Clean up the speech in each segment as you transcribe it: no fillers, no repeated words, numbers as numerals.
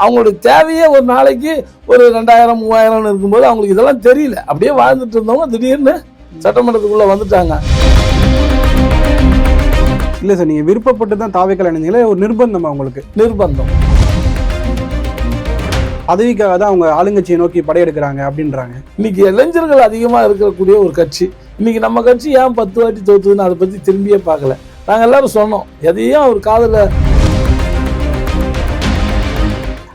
அவங்களுடைய தேவையே ஒரு நாளைக்கு ஒரு 2000 3000 இருக்கும்போது அவங்களுக்கு இதெல்லாம் தெரியல. அப்படியே வாழ்ந்துட்டு இருந்தவங்க திடீர்னு சட்டமன்றத்துக்குள்ள வந்துட்டாங்க. இல்லை சார், நீங்கள் விருப்பப்பட்டு தான் தாவேக்கால இணைந்தீங்களே, ஒரு நிர்பந்தம் அவங்களுக்கு? நிர்பந்தம். பதவிக்காக தான் அவங்க ஆளுங்கட்சியை நோக்கி படையெடுக்கிறாங்க அப்படின்றாங்க. இன்னைக்கு இளைஞர்கள் அதிகமாக இருக்கக்கூடிய ஒரு கட்சி. இன்னைக்கு நம்ம கட்சி ஏன் 10 வாட்டி தோத்துதுன்னு அதை பற்றி திரும்பியே பார்க்கல. நாங்கள் எல்லாரும் சொன்னோம், எதையும் அவர் காதில்.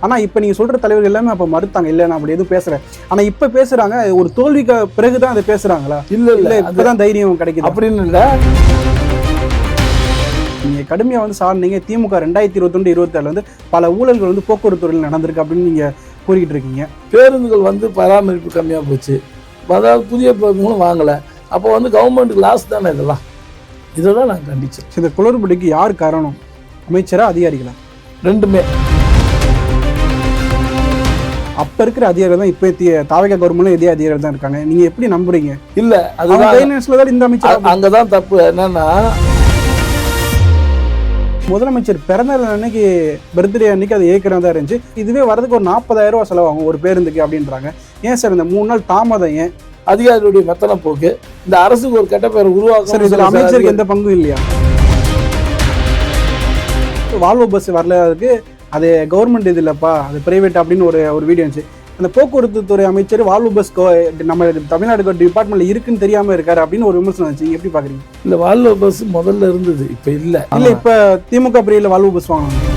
ஆனால் இப்போ நீங்கள் சொல்கிற தலைவர்கள் எல்லாமே அப்போ மறுத்தாங்க, இல்லை நான் அப்படி எதுவும் பேசுகிறேன். ஆனால் இப்போ பேசுகிறாங்க, ஒரு தோல்விக்கு பிறகு தான் அதை பேசுகிறாங்களா? இல்லை இல்லை, இப்போ தான் தைரியம் கிடைக்குது அப்படின்னு இல்லை. நீங்கள் கடுமையாக வந்து சார்ந்தீங்க. திமுக 2021 27 பல ஊழல்கள் வந்து போக்குவரத்து துறையில் நடந்திருக்கு அப்படின்னு நீங்கள் கூறிக்கிட்டு இருக்கீங்க. பேருந்துகள் வந்து பராமரிப்பு கம்மியாக போச்சு, அதாவது புதிய பேருந்துகளும் வாங்கலை. அப்போ வந்து கவர்மெண்ட்டுக்கு லாஸ் தானே இதெல்லாம். இதை தான் நான் கண்டிச்சேன். இந்த குளறுபடிக்கு யார் காரணம்? அமைச்சரா, அதிகாரிகளா? ரெண்டுமே. அப்ப இருக்கிற அதிகாரிகள் தான் இப்போ தாவேகா கவர்மெண்ட்ல இதே அதிகாரிகள் தான் இருக்காங்க. நீங்க எப்படி நம்புறீங்க? இல்ல, அதுதான் இந்த அமைச்சர். அங்கதான் தப்பு. என்னன்னா, முதலமைச்சர் பிறந்த அன்னைக்கு, பர்த்டே அன்னைக்கு அது ஏற்கனவே இருந்துச்சு. இதுவே வரதுக்கு ஒரு 40,000 ரூபா செலவாகும் ஒரு பேருந்துக்கு அப்படின்றாங்க. ஏன் சார் இந்த 3 நாள் தாமதம்? ஏன்? அதிகாரிகளுடைய மெத்தன போக்கு. இந்த அரசுக்கு ஒரு கெட்ட பேர் உருவாக்கும். இதுல அமைச்சருக்கு எந்த பங்கும் இல்லையா? வால்வோ பஸ் வரல, அதுக்கு அது கவர்மெண்ட் இது இல்லப்பா, அது பிரைவேட் அப்படின்னு ஒரு வீடியோ இருந்துச்சு. அந்த போக்குவரத்து துறை அமைச்சர் வால்வோ பஸ் நம்ம தமிழ்நாடு டிபார்ட்மெண்ட்ல இருக்குன்னு தெரியாம இருக்காரு அப்படின்னு ஒரு விமர்சனம் இருந்துச்சு. நீங்க எப்படி பாக்குறீங்க? இந்த வால்வோ பஸ் முதல்ல இருந்தது, இப்ப இல்ல. இல்ல, இப்ப திமுக பிரிவுல வால்வோ பஸ் வாங்கணும்.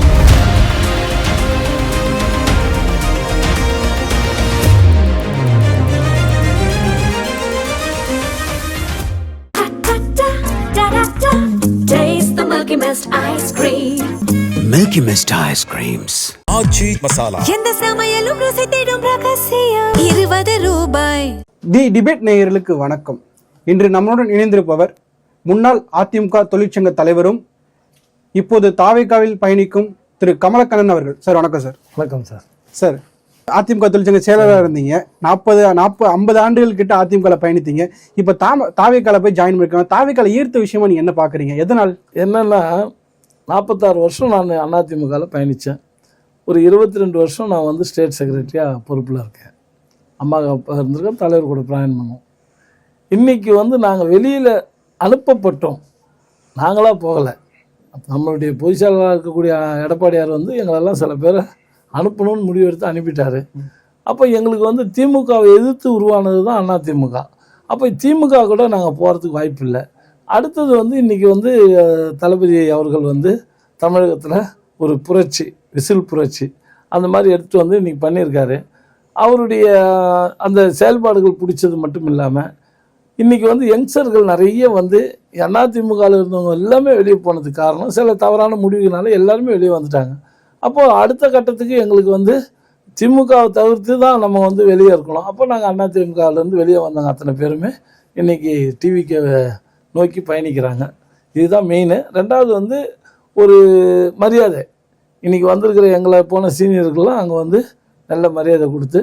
Milky Mist ice creams. ஆச்சி மசாலா. எந்த சமையலும் ருசி தேடும் ரகசியம். 20 ரூபாய். தி டிபேட் நேயர்களுக்கு வணக்கம். இன்று நம்மளுடன் இணைந்திருப்பவர் முன்னாள் அதிமுக தொழிற்சங்க தலைவரும் இப்போது தாவேகாவில் பயணிக்கும் திரு கமலக்கண்ணன் அவர்கள். சார் வணக்கம். சார் வணக்கம். சார் சார் அதிமுக தொழிற்சங்க செயலராக இருந்தீங்க. 50 ஆண்டுகள் கிட்ட அதிமுக பயணித்தீங்க. இப்போ தாவேகால போய் ஜாயின் பண்ணிருக்காங்க. தாவேகால ஈர்த்த விஷயமா நீங்க என்ன பாக்குறீங்க? எதனால்? என்னன்னா, 46 வருஷம் நான் அதிமுகவில் பயணித்தேன். ஒரு 22 வருஷம் நான் வந்து ஸ்டேட் செக்ரட்டரியாக பொறுப்பில் இருக்கேன். அம்மா அப்பா இருந்திருக்கேன், தலைவர் கூட பிரயாணம் பண்ணோம். இன்றைக்கி வந்து நாங்கள் வெளியில் அனுப்பப்பட்டோம், நாங்களாக போகலை. நம்மளுடைய பொதுச் செயலாளராக இருக்கக்கூடிய எடப்பாடியார் வந்து எங்களெல்லாம் சில பேரை அனுப்பணும்னு முடிவெடுத்து அனுப்பிட்டார். அப்போ எங்களுக்கு வந்து திமுகவை எதிர்த்து உருவானது தான் அதிமுக. அப்போ திமுக கூட நாங்கள் போகிறதுக்கு வாய்ப்பு இல்லை. அடுத்தது வந்து இன்றைக்கி வந்து தளபதி அவர்கள் வந்து தமிழகத்தில் ஒரு புரட்சி, விசில் புரட்சி அந்த மாதிரி எடுத்து வந்து இன்றைக்கி பண்ணியிருக்காரு. அவருடைய அந்த செயல்பாடுகள் பிடிச்சது மட்டும் இல்லாமல் இன்றைக்கி வந்து யங்ஸ்டர்கள் நிறைய வந்து அதிமுகவில் இருந்தவங்க எல்லாமே வெளியே போனதுக்கு காரணம் சில தவறான முடிவுகளால எல்லாருமே வெளியே வந்துட்டாங்க. அப்போது அடுத்த கட்டத்துக்கு எங்களுக்கு வந்து திமுகவை தவிர்த்து தான் நம்ம வந்து வெளியே இருக்கணும். அப்போ நாங்கள் அதிமுகவிலேருந்து வெளியே வந்தாங்க. அத்தனை பேருமே இன்றைக்கி டிவிக்கு நோக்கி பயணிக்கிறாங்க. இதுதான் மெயின். ரெண்டாவது வந்து ஒரு மரியாதை. இன்றைக்கி வந்திருக்கிற எங்களை போன சீனியர்கள்லாம் அங்கே வந்து நல்ல மரியாதை கொடுத்து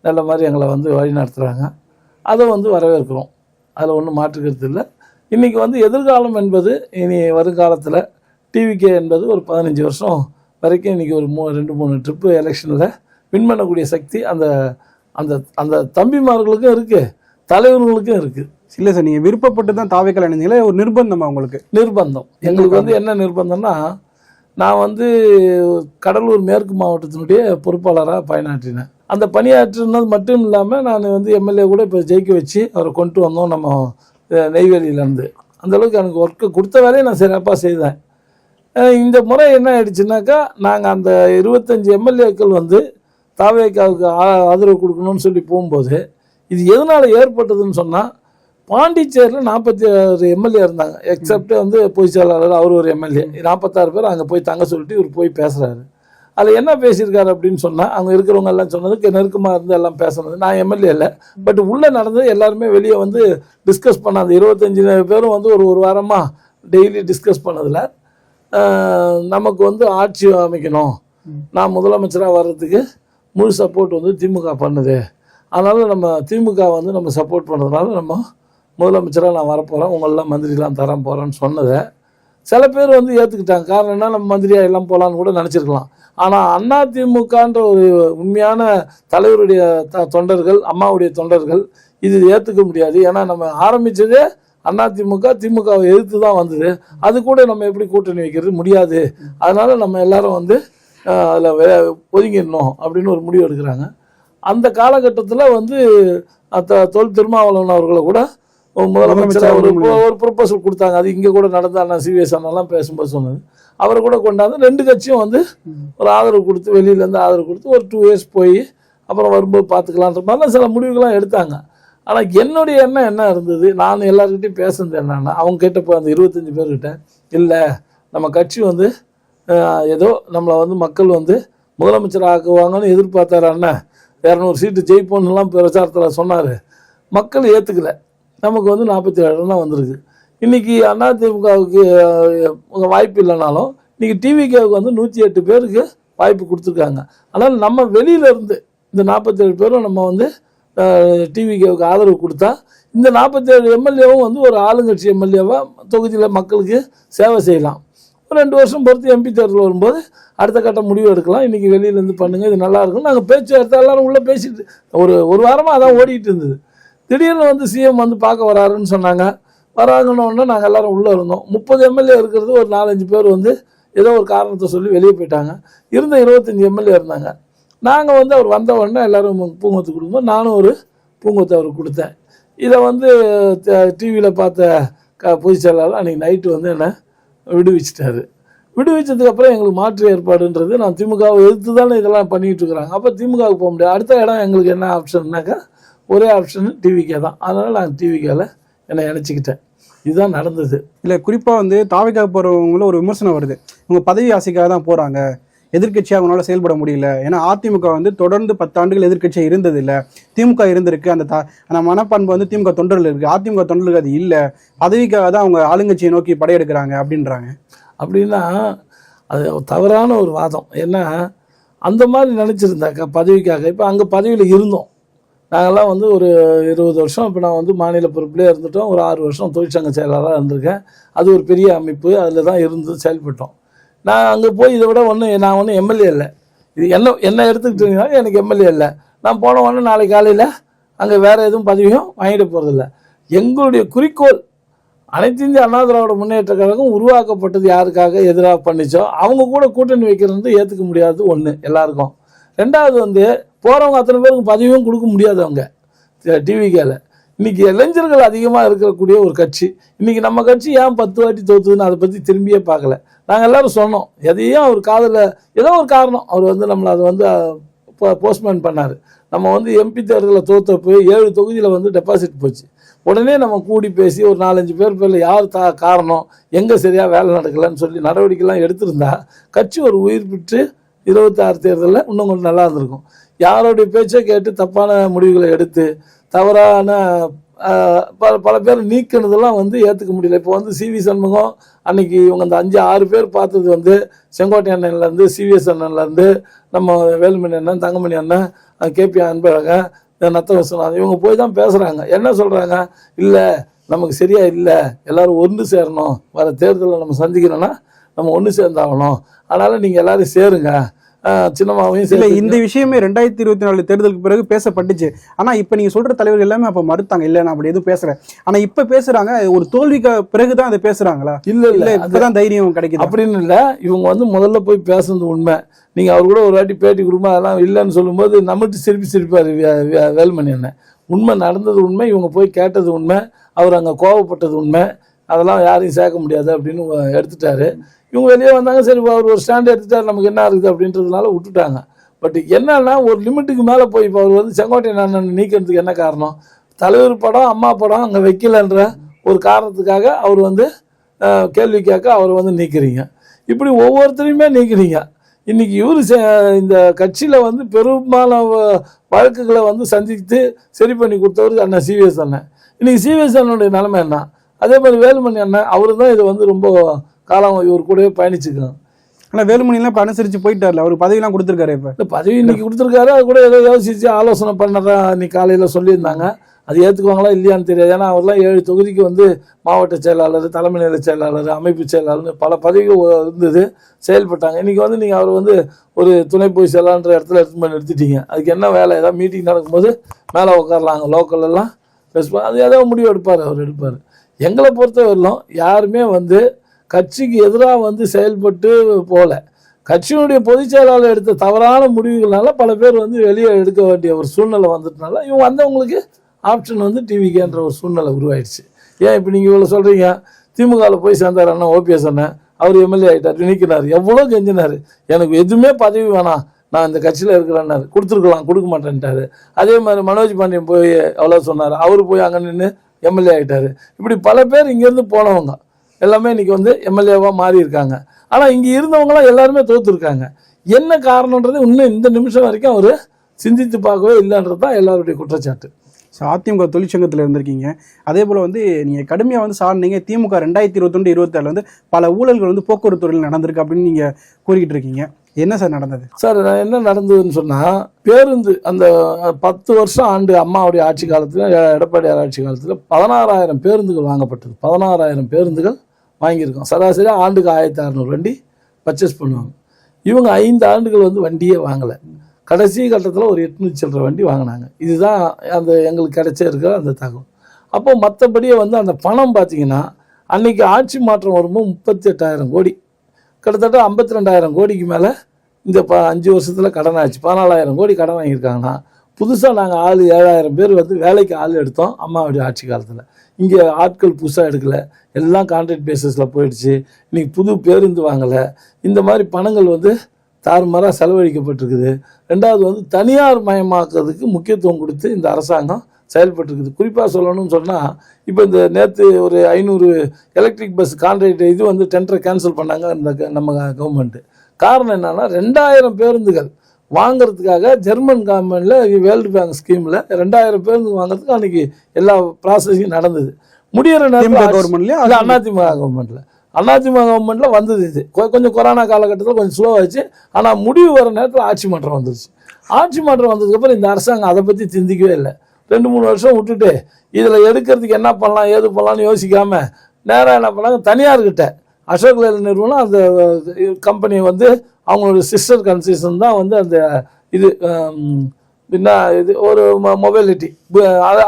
நல்ல மாதிரி எங்களை வந்து வழி நடத்துகிறாங்க. அதை வந்து வரவேற்கிறோம். அதில் ஒன்றும் மாற்றுக்கிறது இல்லை. இன்றைக்கி வந்து எதிர்காலம் என்பது இனி வருங்காலத்தில் டிவிகே என்பது ஒரு 15 வருஷம் வரைக்கும் இன்றைக்கி ஒரு 2-3 ட்ரிப்பு எலெக்ஷனில் வின் பண்ணக்கூடிய சக்தி அந்த அந்த அந்த தம்பிமார்களுக்கும் இருக்குது, தலைவர்களுக்கும் இருக்குது. இல்லை சார், நீங்கள் விருப்பப்பட்டு தான் தாவேக்கால இணைந்தீங்களே, ஒரு நிர்பந்தமா உங்களுக்கு? நிர்பந்தம். எங்களுக்கு வந்து என்ன நிர்பந்தம்னா, நான் வந்து கடலூர் மேற்கு மாவட்டத்தினுடைய பொறுப்பாளராக பணியாற்றினேன். அந்த பணியாற்றினது மட்டும் இல்லாமல் நான் வந்து எம்எல்ஏ கூட இப்போ ஜெயிக்க வச்சு அவரை கொண்டு வந்தோம் நம்ம நெய்வேலியிலேருந்து. அந்தளவுக்கு எனக்கு ஒர்க்கு கொடுத்த வேலையை நான் சிறப்பாக செய்தேன். இந்த முறை என்ன ஆயிடுச்சுனாக்கா, நாங்கள் அந்த 25 எம்எல்ஏக்கள் வந்து தாவேக்காவுக்கு ஆதரவு கொடுக்கணும்னு சொல்லி போகும்போது இது எதனால் ஏற்பட்டதுன்னு சொன்னால், பாண்டிச்சேரியில் 46 எம்எல்ஏ இருந்தாங்க, எக்ஸப்ட் வந்து பொதுச் செயலாளர் அவர் ஒரு எம்எல்ஏ. 46 பேர் அங்கே போய் தங்க சொல்லிட்டு இவர் போய் பேசுகிறாரு. அதில் என்ன பேசியிருக்காரு அப்படின்னு சொன்னால், அங்கே இருக்கிறவங்க எல்லாம் சொன்னதுக்கு நெருக்கமாக இருந்து எல்லாம் பேசுனது. நான் எம்எல்ஏ இல்லை, பட் உள்ளே நடந்தது எல்லாருமே வெளியே வந்து டிஸ்கஸ் பண்ண அந்த 25 பேரும் வந்து ஒரு வாரமாக டெய்லி டிஸ்கஸ் பண்ணதில் நமக்கு வந்து ஆட்சி அமைக்கணும், நான் முதலமைச்சராக வர்றதுக்கு முழு சப்போர்ட் வந்து திமுக பண்ணுது, அதனால் நம்ம திமுக வந்து நம்ம சப்போர்ட் பண்ணுறதுனால நம்ம முதலமைச்சராக நான் வரப்போகிறேன், உங்களெல்லாம் மந்திரிலாம் தரேன் போகிறேன்னு சொன்னதை சில பேர் வந்து ஏற்றுக்கிட்டாங்க. காரணம் என்ன, நம்ம மந்திரியாக எல்லாம் போகலான்னு கூட நினச்சிருக்கலாம். ஆனால் அதிமுகன்ற ஒரு உண்மையான தலைவருடைய தொண்டர்கள், அம்மாவுடைய தொண்டர்கள் இது ஏற்றுக்க முடியாது. ஏன்னா நம்ம ஆரம்பித்ததே அதிமுக திமுகவை எதிர்த்து தான் வந்தது. அது கூட நம்ம எப்படி கூட்டணி வைக்கிறது முடியாது. அதனால நம்ம எல்லாரும் வந்து அதில் ஒதுங்கிடணும் அப்படின்னு ஒரு முடிவு எடுக்கிறாங்க. அந்த காலகட்டத்தில் வந்து தொல் திருமாவளவன் அவர்களை கூட முதலமைச்சர் ஒரு ப்ரொபோசல் கொடுத்தாங்க. அது இங்கே கூட நடந்த சிவிஎஸ் அண்ணெல்லாம் பேசும்போது சொன்னது. அவரை கூட கொண்டாந்து 2 கட்சியும் வந்து ஒரு ஆதரவு கொடுத்து, வெளியிலேருந்து ஆதரவு கொடுத்து ஒரு 2 இயர்ஸ் போய் அப்புறம் வரும்போது பார்த்துக்கலான்ற மாதிரிலாம் சில முடிவுகள்லாம் எடுத்தாங்க. ஆனால் என்னுடைய எண்ணம் என்ன இருந்தது, நான் எல்லாருக்கிட்டையும் பேசுனது என்னன்னா, அவங்க கேட்டப்போ அந்த 25 பேர்கிட்ட இல்லை நம்ம கட்சி வந்து ஏதோ நம்மளை வந்து மக்கள் வந்து முதலமைச்சர் ஆக்குவாங்கன்னு எதிர்பார்த்தாரு. அண்ணன் 200 சீட்டு ஜெயிப்போன்னுலாம் பிரச்சாரத்தில் சொன்னார். மக்கள் ஏற்றுக்கல. நமக்கு வந்து 47 தான் வந்திருக்கு. இன்றைக்கி அதிமுகவுக்கு வாய்ப்பு இல்லைனாலும் இன்றைக்கி டிவிகேவுக்கு வந்து 108 பேருக்கு வாய்ப்பு கொடுத்துருக்காங்க. ஆனால் நம்ம வெளியிலேருந்து இந்த 47 பேரும் நம்ம வந்து டிவிகேவுக்கு ஆதரவு கொடுத்தா இந்த 47 எம்எல்ஏவும் வந்து ஒரு ஆளுங்கட்சி எம்எல்ஏவாக தொகுதியில் மக்களுக்கு சேவை செய்யலாம். ஒரு 2 வருஷம் பொறுத்து எம்பி தேர்தல் வரும்போது அடுத்த கட்ட முடிவு எடுக்கலாம். இன்றைக்கி வெளியிலேருந்து பண்ணுங்கள், இது நல்லா இருக்கும். நாங்கள் பேச்சுவார்த்தை எல்லாரும் உள்ளே பேசிட்டு ஒரு வாரமாக அதான் ஓடிட்டு இருந்தது. திடீர்னு வந்து சிஎம் வந்து பார்க்க வராருன்னு சொன்னாங்க. வராங்கன்னு நாங்கள் எல்லோரும் உள்ளே இருந்தோம். 30 எம்எல்ஏ இருக்கிறது ஒரு 4-5 பேர் வந்து ஏதோ ஒரு காரணத்தை சொல்லி வெளியே போயிட்டாங்க. இருந்த 25 எம்எல்ஏ இருந்தாங்க. நாங்கள் வந்து அவர் வந்த உடனே எல்லோரும் பூங்கொத்து கொடுக்கும்போது நானும் ஒரு பூங்கொத்து அவருக்கு கொடுத்தேன். இதை வந்து டிவியில் பார்த்த பொதுச் செயலாளர் அன்றைக்கி நைட்டு வந்து என்னை விடுவிச்சிட்டாரு. விடுவிச்சதுக்கப்புறம் எங்களுக்கு மாற்று ஏற்பாடுன்றது, நான் திமுகவை எதிர்த்து தானே இதெல்லாம் பண்ணிகிட்டு இருக்கிறாங்க. அப்போ திமுகவுக்கு போக முடியாது. அடுத்த இடம் எங்களுக்கு என்ன ஆப்ஷன்னாக்கா ஒரே ஆப்ஷன் டிவிகே தான். அதனால் நான் டிவிகேல என்னை இணைச்சிக்கிட்டேன். இதுதான் நடந்தது. இல்லை, குறிப்பாக வந்து தாவைக்காக போகிறவங்களும் ஒரு விமர்சனம் வருது. இவங்க பதவி ஆசைக்காக தான் போகிறாங்க, எதிர்கட்சியாக அவங்களால செயல்பட முடியல. ஏன்னா அதிமுக வந்து தொடர்ந்து 10 ஆண்டுகள் எதிர்கட்சியாக இருந்தது இல்லை. திமுக இருந்திருக்கு. அந்த மனப்பண்பு வந்து திமுக தொண்டர்கள் இருக்குது. அதிமுக தொண்டர்களுக்கு அது இல்லை. பதவிக்காக தான் அவங்க ஆளுங்கட்சியை நோக்கி படையெடுக்கிறாங்க அப்படின்றாங்க. அப்படின்னா அது தவறான ஒரு வாதம். ஏன்னா அந்த மாதிரி நினச்சிருந்தாக்கா பதவிக்காக, இப்போ அங்கே பதவியில் இருந்தோம் நாங்கள்லாம் வந்து ஒரு 20 வருஷம். இப்போ நான் வந்து மாநில பொறுப்பிலே இருந்துட்டோம். ஒரு 6 வருஷம் தொழிற்சங்க செயலாளராக இருந்திருக்கேன். அது ஒரு பெரிய அமைப்பு, அதில் தான் இருந்து செயல்பட்டோம். நான் அங்கே போய் இதை விட நான் ஒன்றும் எம்எல்ஏ இல்லை. இது என்ன எடுத்துக்கிட்டீங்கன்னா எனக்கு எம்எல்ஏ இல்லை. நான் போன உடனே நாளைக்கு காலையில் அங்கே வேறு எதுவும் பதவியும் வாங்கிட்டு போகிறதில்ல. எங்களுடைய குறிக்கோள் அனைத்து இந்திய அண்ணா திராவிட முன்னேற்ற கழகம் உருவாக்கப்பட்டது யாருக்காக எதிராக பண்ணிச்சோ அவங்க கூட கூட்டணி வைக்கிறது ஏற்றுக்க முடியாது. ஒன்று எல்லாருக்கும். 2வது வந்து போகிறவங்க அத்தனை பேருக்கு பதவியும் கொடுக்க முடியாது. அவங்க டிவிகேல இன்றைக்கி இளைஞர்கள் அதிகமாக இருக்கக்கூடிய ஒரு கட்சி. இன்றைக்கி நம்ம கட்சி ஏன் 10 வாட்டி தோற்றுதுன்னு அதை பற்றி திரும்பியே பார்க்கல. நாங்கள் எல்லோரும் சொன்னோம். எதையும் அவர் காதில் ஏதோ ஒரு காரணம் அவர் வந்து நம்மளை அதை வந்து போஸ்ட்மேன் பண்ணார். நம்ம வந்து எம்பி தேர்தலில் தோற்றப்போ 7 தொகுதியில் வந்து டெபாசிட் போச்சு. உடனே நம்ம கூடி பேசி ஒரு 4-5 பேரில் யார் காரணம், எங்கே சரியாக வேலை நடக்கலைன்னு சொல்லி நடவடிக்கைலாம் எடுத்திருந்தா கட்சி ஒரு உயிர் பெற்று 26 தேர்தலில் இன்னும் கொஞ்சம் நல்லா இருந்திருக்கும். யாரோடைய பேச்சை கேட்டு தப்பான முடிவுகளை எடுத்து தவறான பல பேர் நீக்கினதெல்லாம் வந்து ஏற்றுக்க முடியல. இப்போ வந்து சிவி சண்முகம் அன்னைக்கு இவங்க அந்த 5-6 பேர் பார்த்தது வந்து செங்கோட்டை அண்ணன்லேருந்து, சிவிஎஸ் அண்ணன்லேருந்து, நம்ம வேலுமணி அண்ணன், தங்கமணி அண்ணன், கேபி அன்பழகன், நத்தவசனம், இவங்க போய் தான் பேசுகிறாங்க. என்ன சொல்கிறாங்க, இல்லை நமக்கு சரியா இல்லை, எல்லோரும் ஒன்று சேரணும், வர தேர்தலில் நம்ம சந்திக்கணும்னா நம்ம ஒன்று சேர்ந்தாகணும், அதனால் நீங்கள் எல்லோரும் சேருங்க, சின்னமாவையும் இல்லை. இந்த விஷயமே 2024 தேர்தலுக்கு பிறகு பேசப்பட்டுச்சு. ஆனால் இப்போ நீங்கள் சொல்கிற தலைவர்கள் எல்லாமே அப்போ மறுத்தாங்க. இல்லை நான் அப்படி எதுவும் பேசுகிறேன். ஆனால் இப்போ பேசுகிறாங்க. ஒரு தோல்விக்கு பிறகு தான் அதை பேசுகிறாங்களா? இல்லை இப்போதான் தைரியம் கிடைக்குது அப்படின்னு இல்லை. இவங்க வந்து முதல்ல போய் பேசுனது உண்மை. நீங்கள் அவர் கூட ஒரு வாட்டி பேட்டி கொடுக்கும்போது அதெல்லாம் இல்லைன்னு சொல்லும்போது நம்மகிட்ட சிரிப்பார் வேலுமணி அண்ணன். உண்மை நடந்தது உண்மை, இவங்க போய் கேட்டது உண்மை, அவர் அங்கே கோவப்பட்டது உண்மை. அதெல்லாம் யாரையும் சேர்க்க முடியாது அப்படின்னு எடுத்துட்டாரு. இவங்க வெளியே வந்தாங்க. சரி அவர் ஒரு ஸ்டாண்ட் எடுத்துட்டார், நமக்கு என்ன இருக்குது அப்படின்றதுனால விட்டுட்டாங்க. பட் என்னன்னா ஒரு லிமிட்டுக்கு மேலே போய் இப்போ அவர் வந்து செங்கோட்டை அண்ணன் நீக்கிறதுக்கு என்ன காரணம், தலைவர் படம் அம்மா படம் அங்கே வைக்கலன்ற ஒரு காரணத்துக்காக அவர் வந்து கேள்வி கேட்க அவர் வந்து நீக்கிறீங்க. இப்படி ஒவ்வொருத்தரையுமே நீக்கிறீங்க. இன்றைக்கி இவர் இந்த கட்சியில் வந்து பெரும்பாலான வழக்குகளை வந்து சந்தித்து சரி பண்ணி கொடுத்தவர் அண்ணன் சிவிஎஸ் அண்ணன். இன்றைக்கி சிவிஎஸ் அண்ணனுடைய நிலைமை என்ன, அதே மாதிரி வேலுமணி அண்ணன் அவரு தான் இதை வந்து ரொம்ப காலம் இவர் கூடவே பயணிச்சுக்கலாம். ஆனால் வேலுமணிலாம் இப்போ அனுசரித்து போயிட்டார்ல, அவர் பதவியெலாம் கொடுத்துருக்காரு. இப்போ பதவி இன்னைக்கு கொடுத்துருக்காரு. அது கூட ஏதோ யோசிச்சு ஆலோசனை பண்ணதான் இன்னைக்கு காலையில் சொல்லியிருந்தாங்க. அது ஏற்றுக்குவாங்களா இல்லையான்னு தெரியாது. ஏன்னா அவர்லாம் 7 தொகுதிக்கு வந்து மாவட்ட செயலாளர், தலைமை நிலை செயலாளர், அமைப்பு செயலாளர்னு பல பதவிகள் இருந்தது, செயல்பட்டாங்க. இன்றைக்கி வந்து நீங்கள் அவர் வந்து ஒரு துணை பொதுச் செயலாளர்ன்ற இடத்துல எடுத்து போய் நிறுத்திட்டீங்க. அதுக்கு என்ன வேலை? ஏதாவது மீட்டிங் நடக்கும்போது மேலே உட்காரலாங்க, லோக்கல்லாம் பேசுவார், அது ஏதோ முடிவு எடுப்பார், அவர் எடுப்பார். எங்களை பொறுத்தவரையிலும் யாருமே வந்து கட்சிக்கு எதிராக வந்து செயல்பட்டு போகல. கட்சியினுடைய பொதுச் செயலாளர் எடுத்த தவறான முடிவுகளால் பல பேர் வந்து வெளியே எடுக்க வேண்டிய ஒரு சூழ்நிலை வந்துட்டனால இவங்க வந்தவங்களுக்கு ஆப்ஷன் வந்து டிவிக்கேன்ற ஒரு சூழ்நிலை உருவாயிடுச்சு. ஏன் இப்போ நீங்கள் இவ்வளோ சொல்கிறீங்க, திமுகவில் போய் சேர்ந்தார் அண்ணா ஓபிஎஸ் அண்ணன், அவர் எம்எல்ஏ ஆகிட்டார், நிற்கினார், எவ்வளோ கெஞ்சினார், எனக்கு எதுவுமே பதவி வேணாம், நான் இந்த கட்சியில் இருக்கிறேன்னாரு, கொடுத்துருக்கலாம், கொடுக்க மாட்டேன்ட்டார். அதே மாதிரி மனோஜ் பாண்டியன் போய் எவ்வளோ சொன்னார், அவர் போய் அங்கே நின்று எம்எல்ஏ ஆகிட்டார். இப்படி பல பேர் இங்கேருந்து போனவங்க எல்லாமே இன்றைக்கி வந்து எம்எல்ஏவாக மாறி இருக்காங்க. ஆனால் இங்கே இருந்தவங்களாம் எல்லாருமே தோற்றுருக்காங்க. என்ன காரணன்றது இன்னும் இந்த நிமிஷம் வரைக்கும் அவர் சிந்தித்து பார்க்கவே இல்லைன்றது தான் எல்லாருடைய குற்றச்சாட்டு. ஸோ அதிமுக தொழிற்சங்கத்தில் இருந்திருக்கீங்க, அதே போல் வந்து நீங்கள் கடுமையாக வந்து சார்ந்தீங்க. திமுக 2021-27 வந்து பல ஊழல்கள் வந்து போக்குவரத்து துறையில் நடந்திருக்கு அப்படின்னு நீங்கள் கூறிக்கிட்டு இருக்கீங்க. என்ன சார் நடந்தது? சார் என்ன நடந்ததுன்னு சொன்னால், பேருந்து அந்த 10 வருஷம் ஆண்டு அம்மாவுடைய ஆட்சி காலத்தில், எடப்பாடியார் ஆட்சி காலத்தில் 16,000 பேருந்துகள் வாங்கப்பட்டது. 16,000 பேருந்துகள் வாங்கியிருக்கோம். சராசரியாக ஆண்டுக்கு 1600 வண்டி பர்ச்சேஸ் பண்ணுவாங்க. இவங்க 5 ஆண்டுகள் வந்து வண்டியே வாங்கலை. கடைசி கட்டத்தில் ஒரு 800 சில்லற வண்டி வாங்கினாங்க. இதுதான் அந்த எங்களுக்கு கிடைச்சிருக்கிற அந்த தகவல். அப்போ மற்றபடியே வந்து அந்த பணம் பார்த்திங்கன்னா, அன்றைக்கி ஆட்சி மாற்றம் வரும்போது 38,000 கோடி, கிட்டத்தட்ட 52,000 கோடிக்கு மேலே இந்த 5 வருஷத்தில் கடன் ஆச்சு. 14,000 கோடி கடன் வாங்கியிருக்காங்கன்னா, புதுசாக நாங்கள் 7,000 பேர் வந்து வேலைக்கு ஆள் எடுத்தோம் அம்மாவுடைய ஆட்சி காலத்தில். இங்கே ஆட்கள் புதுசாக எடுக்கலை, எல்லாம் கான்ட்ராக்ட் பேசிஸில் போயிடுச்சு. இன்றைக்கி புது பேருந்து வாங்கலை. இந்த மாதிரி பணங்கள் வந்து தாறுமாறாக செலவழிக்கப்பட்டிருக்குது. ரெண்டாவது வந்து தனியார் மயமாக்குறதுக்கு முக்கியத்துவம் கொடுத்து இந்த அரசாங்கம் செயல்பட்டுருக்குது. குறிப்பாக சொல்லணும்னு சொன்னால், இப்போ இந்த நேற்று ஒரு 500 எலக்ட்ரிக் பஸ் கான்ட்ராக்ட் இது வந்து டெண்டரை கேன்சல் பண்ணாங்க நம்ம கவர்மெண்ட்டு. காரணம் என்னென்னா, 2000 பேருந்துகள் வாங்கிறதுக்காக ஜெர்மன் கவர்மெண்ட்டில் வேர்ல்டு பேங்க் ஸ்கீமில் 2000 பேருந்து வாங்குறதுக்கு அன்றைக்கி எல்லா ப்ராசஸிங் நடந்தது. முடிகிற நேரத்தில் கவர்மெண்ட்லேயே அது அதிமுக கவர்மெண்ட்டில் வந்தது. இது கொஞ்சம் கொரோனா காலகட்டத்தில் கொஞ்சம் ஸ்லோவாகிடுச்சு. ஆனால் முடிவு வர நேரத்தில் ஆட்சி மாற்றம் வந்துருச்சு. ஆட்சி மாற்றம் வந்ததுக்கப்புறம் இந்த அரசாங்கம் அதை பற்றி சிந்திக்கவே இல்லை. 2-3 வருஷம் விட்டுட்டு இதில் எடுக்கிறதுக்கு என்ன பண்ணலாம் ஏது பண்ணலாம்னு யோசிக்காமல் நேராக என்ன பண்ணாங்க, தனியார்கிட்ட அசோக் லேலண்ட் நிறுவனம் அந்த கம்பெனி வந்து அவங்களோட சிஸ்டர் கன்செஷன் தான் வந்து அந்த இது என்ன இது ஒரு மொபைலிட்டி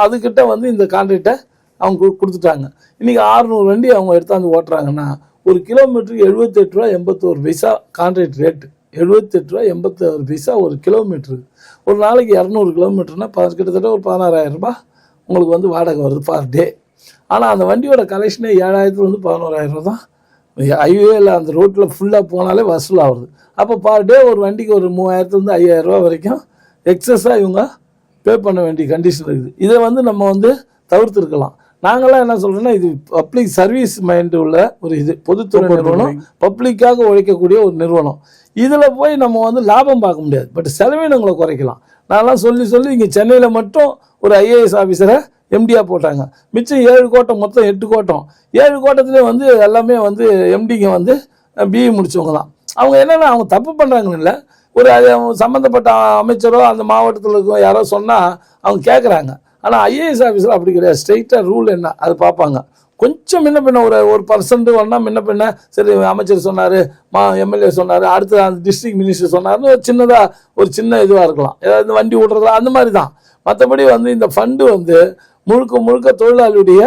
அதுக்கிட்ட வந்து இந்த கான்ட்ராக்டை அவங்க கொடுத்துட்டாங்க. இன்றைக்கி 600 வண்டி அவங்க எடுத்தாந்து ஓட்டுறாங்கன்னா, ஒரு கிலோமீட்டருக்கு 78 ரூபா 81 பைசா கான்ட்ராக்ட் ரேட்டு. 78 ரூபா 81 பைசா ஒரு கிலோமீட்டருக்கு. ஒரு நாளைக்கு 200 கிலோமீட்டர்னா கிட்டத்தட்ட ஒரு 16,000 ரூபாய் உங்களுக்கு வந்து வாடகை வருது பர் டே. ஆனால் அந்த வண்டியோட கலெக்ஷனே 7,000 வந்து 11,000 ரூபா தான். ஹைவேல அந்த ரோட்டில் ஃபுல்லாக போனாலே வசூல் ஆகுது. அப்போ பர் டே ஒரு வண்டிக்கு ஒரு 3,000 5,000 ரூபா வரைக்கும் எக்ஸஸாக இவங்க பே பண்ண வேண்டிய கண்டிஷன் இருக்குது. இதை வந்து நம்ம வந்து தவிர்த்துருக்கலாம். நாங்களாம் என்ன சொல்கிறோன்னா, இது பப்ளிக் சர்வீஸ் மைண்டு உள்ள ஒரு இது பொதுத்துறை நிறுவனம், பப்ளிக்காக உழைக்கக்கூடிய ஒரு நிறுவனம். இதில் போய் நம்ம வந்து லாபம் பார்க்க முடியாது, பட் செலவினங்களை குறைக்கலாம். நான்லாம் சொல்லி இங்கே சென்னையில் மட்டும் ஒரு ஐஏஎஸ் ஆஃபீஸரை எம்டியாக போட்டாங்க. மிச்சம் 7 கோட்டம், மொத்தம் 8 கோட்டம். 7 கோட்டத்துலேயே வந்து எல்லாமே வந்து எம்டிங்க வந்து பிஇ முடித்தவங்க தான். அவங்க என்னென்னா, அவங்க தப்பு பண்ணுறாங்கன்னு இல்லை, ஒரு சம்மந்தப்பட்ட அமைச்சரோ அந்த மாவட்டத்தில் இருக்கோ யாரோ சொன்னால் அவங்க கேட்குறாங்க. ஆனால் ஐஏஎஸ் ஆஃபீஸில் அப்படி கிடையாது. ஸ்ட்ரெயிட்டாக ரூல் என்ன அது பார்ப்பாங்க. கொஞ்சம் முன்ன பின்ன ஒரு 1% வேணா முன்ன பின்ன, சரி அமைச்சர் சொன்னார், எம்எல்ஏ சொன்னார், அடுத்து அந்த டிஸ்ட்ரிக்ட் மினிஸ்டர் சொன்னார்னு சின்னதாக ஒரு சின்ன இதுவாக இருக்கலாம், ஏதாவது வண்டி ஓட்டுறதா அந்த மாதிரி தான். மற்றபடி வந்து இந்த ஃபண்டு வந்து முழுக்க தொழிலாளியுடைய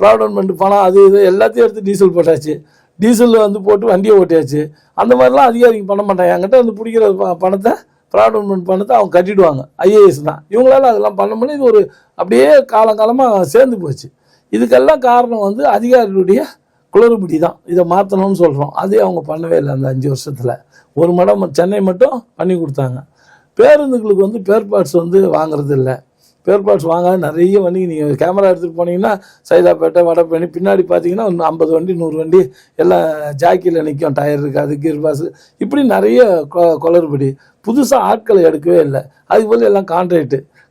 ப்ராவிடன்ட் ஃபண்டு பணம் அது இது எல்லாத்தையும் எடுத்து டீசல் போட்டாச்சு. டீசல் வந்து போட்டு வண்டியை ஓட்டியாச்சு. அந்த மாதிரிலாம் அதிகாரிங்க பண்ண மாட்டாங்க. என்கிட்ட வந்து பிடிக்கிற பணத்தை ப்ராவிடன்ட் ஃபண்ட் பணத்தை அவங்க கட்டிடுவாங்க. ஐஏஎஸ் தான். இவங்களால அதெல்லாம் பண்ண முடியும். இது ஒரு அப்படியே காலங்காலமாக சேர்ந்து போச்சு. இதுக்கெல்லாம் காரணம் வந்து அதிகாரிகளுடைய குளறுபடி தான். இதை மாற்றணும்னு சொல்கிறோம். அதே அவங்க பண்ணவே இல்லை. அந்த 5 வருஷத்தில் ஒரு மடம் சென்னை மட்டும் பண்ணி கொடுத்தாங்க. பேருந்துகளுக்கு வந்து பேர் பார்ட்ஸ் வந்து வாங்குறது இல்லை. பேர் பார்ட்ஸ் வாங்காத நிறைய வண்டி நீங்கள் கேமரா எடுத்துகிட்டு போனீங்கன்னா சைதாப்பேட்டை, வடபழனி, பின்னாடி பார்த்தீங்கன்னா 50 வண்டி 100 வண்டி எல்லாம் ஜாக்கியில் நிற்கும். டயர் இருக்காது, கீர் பாஸு, இப்படி நிறைய குளறுபடி. புதுசாக ஆட்களை எடுக்கவே இல்லை. அதுக்கு பதில் எல்லாம்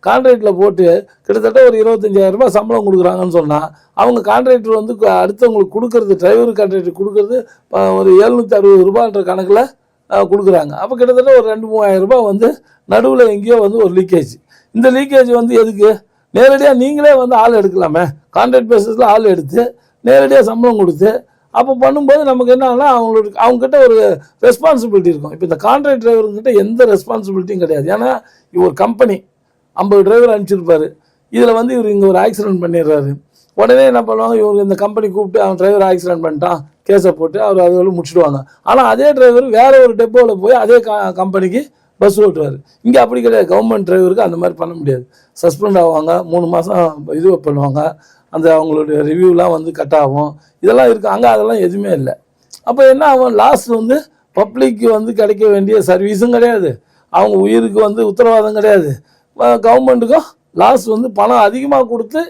கான்ட்ராக்டில் போட்டு கிட்டத்தட்ட ஒரு 25,000 ரூபாய் சம்பளம் கொடுக்குறாங்கன்னு சொன்னால், அவங்க கான்ட்ராக்டர் வந்து அடுத்தவங்களுக்கு கொடுக்குறது, டிரைவர் கான்ட்ராக்டர் கொடுக்குறது ஒரு 760 ரூபான்ற கணக்கில் கொடுக்குறாங்க. அப்போ கிட்டத்தட்ட ஒரு 2-3 ஆயிரம் ரூபாய் வந்து நடுவில் எங்கேயோ வந்து ஒரு லீக்கேஜ். இந்த லீக்கேஜ் வந்து எதுக்கு? நேரடியாக நீங்களே வந்து ஆள் எடுக்கலாமே, கான்ட்ராக்ட் பேசிஸில் ஆள் எடுத்து நேரடியாக சம்பளம் கொடுத்து அப்போ பண்ணும்போது நமக்கு என்னன்னா அவங்ககிட்ட ஒரு ரெஸ்பான்சிபிலிட்டி இருக்கும். இப்போ இந்த கான்ட்ராக்ட் டிரைவருங்கிட்ட எந்த ரெஸ்பான்சிபிலிட்டியும் கிடையாது. ஏன்னா ஒரு கம்பெனி 50 டிரைவர் அனுப்பிச்சிருப்பாரு, இதில் வந்து இவர் இங்கே ஒரு ஆக்சிடென்ட் பண்ணிடுறாரு, உடனே என்ன பண்ணுவாங்க, இவங்க இந்த கம்பெனி கூப்பிட்டு அவன் டிரைவர் ஆக்சிடென்ட் பண்ணிட்டான் கேஸை போட்டு அவர் அதோட முடிச்சுடுவாங்க. ஆனால் அதே டிரைவர் வேற ஒரு டெப்போவில் போய் அதே கம்பெனிக்கு பஸ் ஓட்டுவார். இங்கே அப்படி கிடையாது. கவர்மெண்ட் டிரைவருக்கு அந்த மாதிரி பண்ண முடியாது. சஸ்பெண்ட் ஆவாங்க, 3 மாதம் இது பண்ணுவாங்க, அந்த அவங்களுடைய ரிவ்யூலாம் வந்து கட் ஆகும், இதெல்லாம் இருக்குது. அங்கே அதெல்லாம் எதுவுமே இல்லை. அப்போ என்ன ஆகும், லாஸ்ட் வந்து பப்ளிக்கு வந்து கிடைக்க வேண்டிய சர்வீஸும் கிடையாது, அவங்க உயிருக்கு வந்து உத்தரவாதம் கிடையாது, கவர்மெண்ட்டுக்கும் லாஸ்ட் வந்து பணம் அதிகமாக கொடுத்து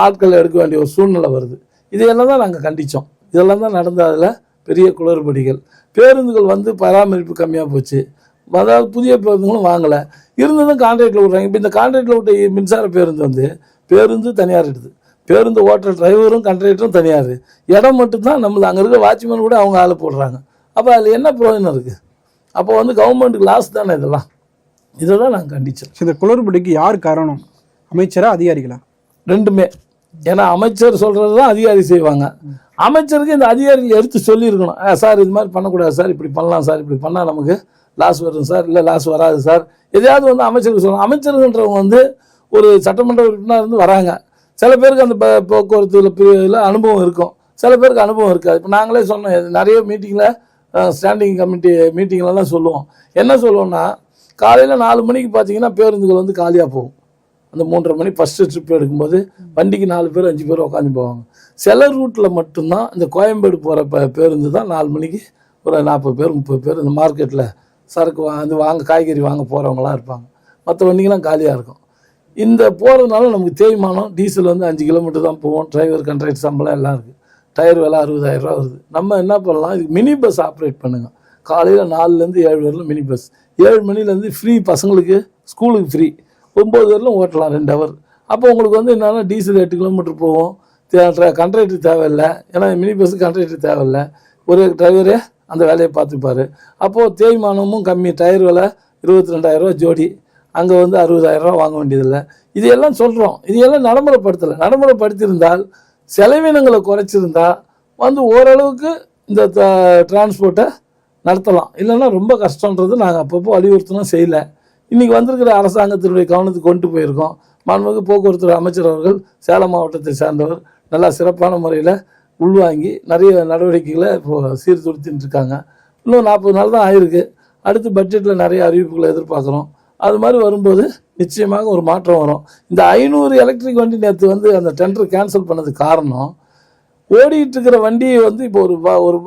ஆட்கள் எடுக்க வேண்டிய ஒரு சூழ்நிலை வருது. இதையெல்லாம் தான் நாங்கள் கண்டித்தோம். இதெல்லாம் தான் நடந்த அதில் பெரிய குளறுபடிகள். பேருந்துகள் வந்து பராமரிப்பு கம்மியாக போச்சு, அதாவது புதிய பேருந்துகளும் வாங்கலை, இருந்ததும் கான்ட்ராக்டில் விட்றாங்க. இப்போ இந்த கான்ட்ராக்டில் விட்ட மின்சார பேருந்து வந்து பேருந்து தனியார் எடுது, பேருந்து ஓட்டுற டிரைவரும் கண்ட்ராக்டரும் தனியார், இடம் மட்டும்தான் நம்மளுக்கு அங்கே இருக்க வாட்ச்மேன் கூட அவங்க ஆளை போடுறாங்க. அப்போ அதில் என்ன பிரயோஜனம் இருக்குது? அப்போ வந்து கவர்மெண்ட்டுக்கு லாஸ் தானே இதெல்லாம். இதை தான் நாங்கள் கண்டித்தோம். இந்த குளறுபடிக்கு யார் காரணம், அமைச்சரா அதிகாரிகளா? ரெண்டுமே. ஏன்னா அமைச்சர் சொல்கிறது தான் அதிகாரி செய்வாங்க. அமைச்சருக்கு இந்த அதிகாரிகள் எடுத்து சொல்லியிருக்கணும், சார் இது மாதிரி பண்ணக்கூடாது சார், இப்படி பண்ணலாம் சார், இப்படி பண்ணால் நமக்கு லாஸ் வரும் சார், இல்லை லாஸ் வராது சார், எதையாவது வந்து அமைச்சருக்கு சொல்லணும். அமைச்சருன்றவங்க வந்து ஒரு சட்டமன்ற உறுப்பினர் இருந்து வராங்க. சில பேருக்கு அந்த போக்குவரத்துல அனுபவம் இருக்கும், சில பேருக்கு அனுபவம் இருக்காது. இப்போ நாங்களே சொன்னோம், நிறைய மீட்டிங்கில் ஸ்டாண்டிங் கமிட்டி மீட்டிங்லலாம் சொல்லுவோம். என்ன சொல்லுவோம்னா, காலையில் 4 மணிக்கு பார்த்தீங்கன்னா பேருந்துகள் வந்து காலியாக போகும். அந்த 3:30 மணி ஃபஸ்ட்டு ட்ரிப் எடுக்கும்போது வண்டிக்கு 4 பேர் 5 பேர் உட்காந்து போவாங்க. சில ரூட்டில் மட்டும்தான் இந்த கோயம்பேடு போகிற பேருந்து தான் 4 மணிக்கு ஒரு 40 பேர் 30 பேர் இந்த மார்க்கெட்டில் சரக்கு வாங்க காய்கறி வாங்க போகிறவங்களாம் இருப்பாங்க. மற்ற வண்டிங்கெலாம் காலியாக இருக்கும். இந்த போகிறதுனால நமக்கு தேய்மானம், டீசல் வந்து 5 கிலோமீட்டர் தான் போவோம், டிரைவர் கண்ட்ராக்ட் சம்பளம் எல்லாம் இருக்குது, டயர் விலை 60,000 ரூபா வருது. நம்ம என்ன பண்ணலாம், இதுக்கு மினி பஸ் ஆப்ரேட் பண்ணுங்க. காலையில் 4லேருந்து 7 வரலும் மினி பஸ், 7 மணிலேருந்து ஃப்ரீ, பசங்களுக்கு ஸ்கூலுக்கு ஃப்ரீ, 9 வரலும் ஓட்டலாம் 2 ஹவர். அப்போ உங்களுக்கு வந்து என்னென்னா டீசல் 8 கிலோமீட்டர் போவோம், கண்ட்ராக்டர் தேவையில்லை, ஏன்னா மினி பஸ்ஸுக்கு கண்ட்ராக்டர் தேவையில்லை, ஒரு டிரைவரே அந்த வேலையை பார்த்துப்பார். அப்போது தேய்மானமும் கம்மி, டயர் விலை 22,000 ரூபா ஜோடி, அங்கே வந்து 60,000 ரூபா வாங்க வேண்டியதில்லை. இதையெல்லாம் சொல்கிறோம், இதையெல்லாம் நடைமுறைப்படுத்தலை. நடைமுறைப்படுத்தியிருந்தால், செலவினங்களை குறைச்சிருந்தா வந்து ஓரளவுக்கு இந்த டிரான்ஸ்போர்ட்டை நடத்தலாம். இல்லைன்னா ரொம்ப கஷ்டன்றது நாங்கள் அப்பப்போ வலியுறுத்தணும், செய்யலை. இன்றைக்கி வந்திருக்கிற அரசாங்கத்தினுடைய கவனத்துக்கு கொண்டு போயிருக்கோம். மாண்புமிகு போக்குவரத்து அமைச்சர் அவர்கள் சேலம் மாவட்டத்தை சார்ந்தவர், நல்லா சிறப்பான முறையில் உள்வாங்கி நிறைய நடவடிக்கைகளை இப்போது சீர்திருத்தின்னு இருக்காங்க. இன்னும் 40 நாள் தான் ஆயிருக்கு. அடுத்து பட்ஜெட்டில் நிறைய அறிவிப்புகளை எதிர்பார்க்குறோம். அது மாதிரி வரும்போது நிச்சயமாக ஒரு மாற்றம் வரும். இந்த 500 எலக்ட்ரிக் வண்டி நேற்று வந்து அந்த டெண்டர் கேன்சல் பண்ணதுக்கு காரணம், ஓடிட்டு இருக்கிற வண்டி வந்து இப்போ ஒரு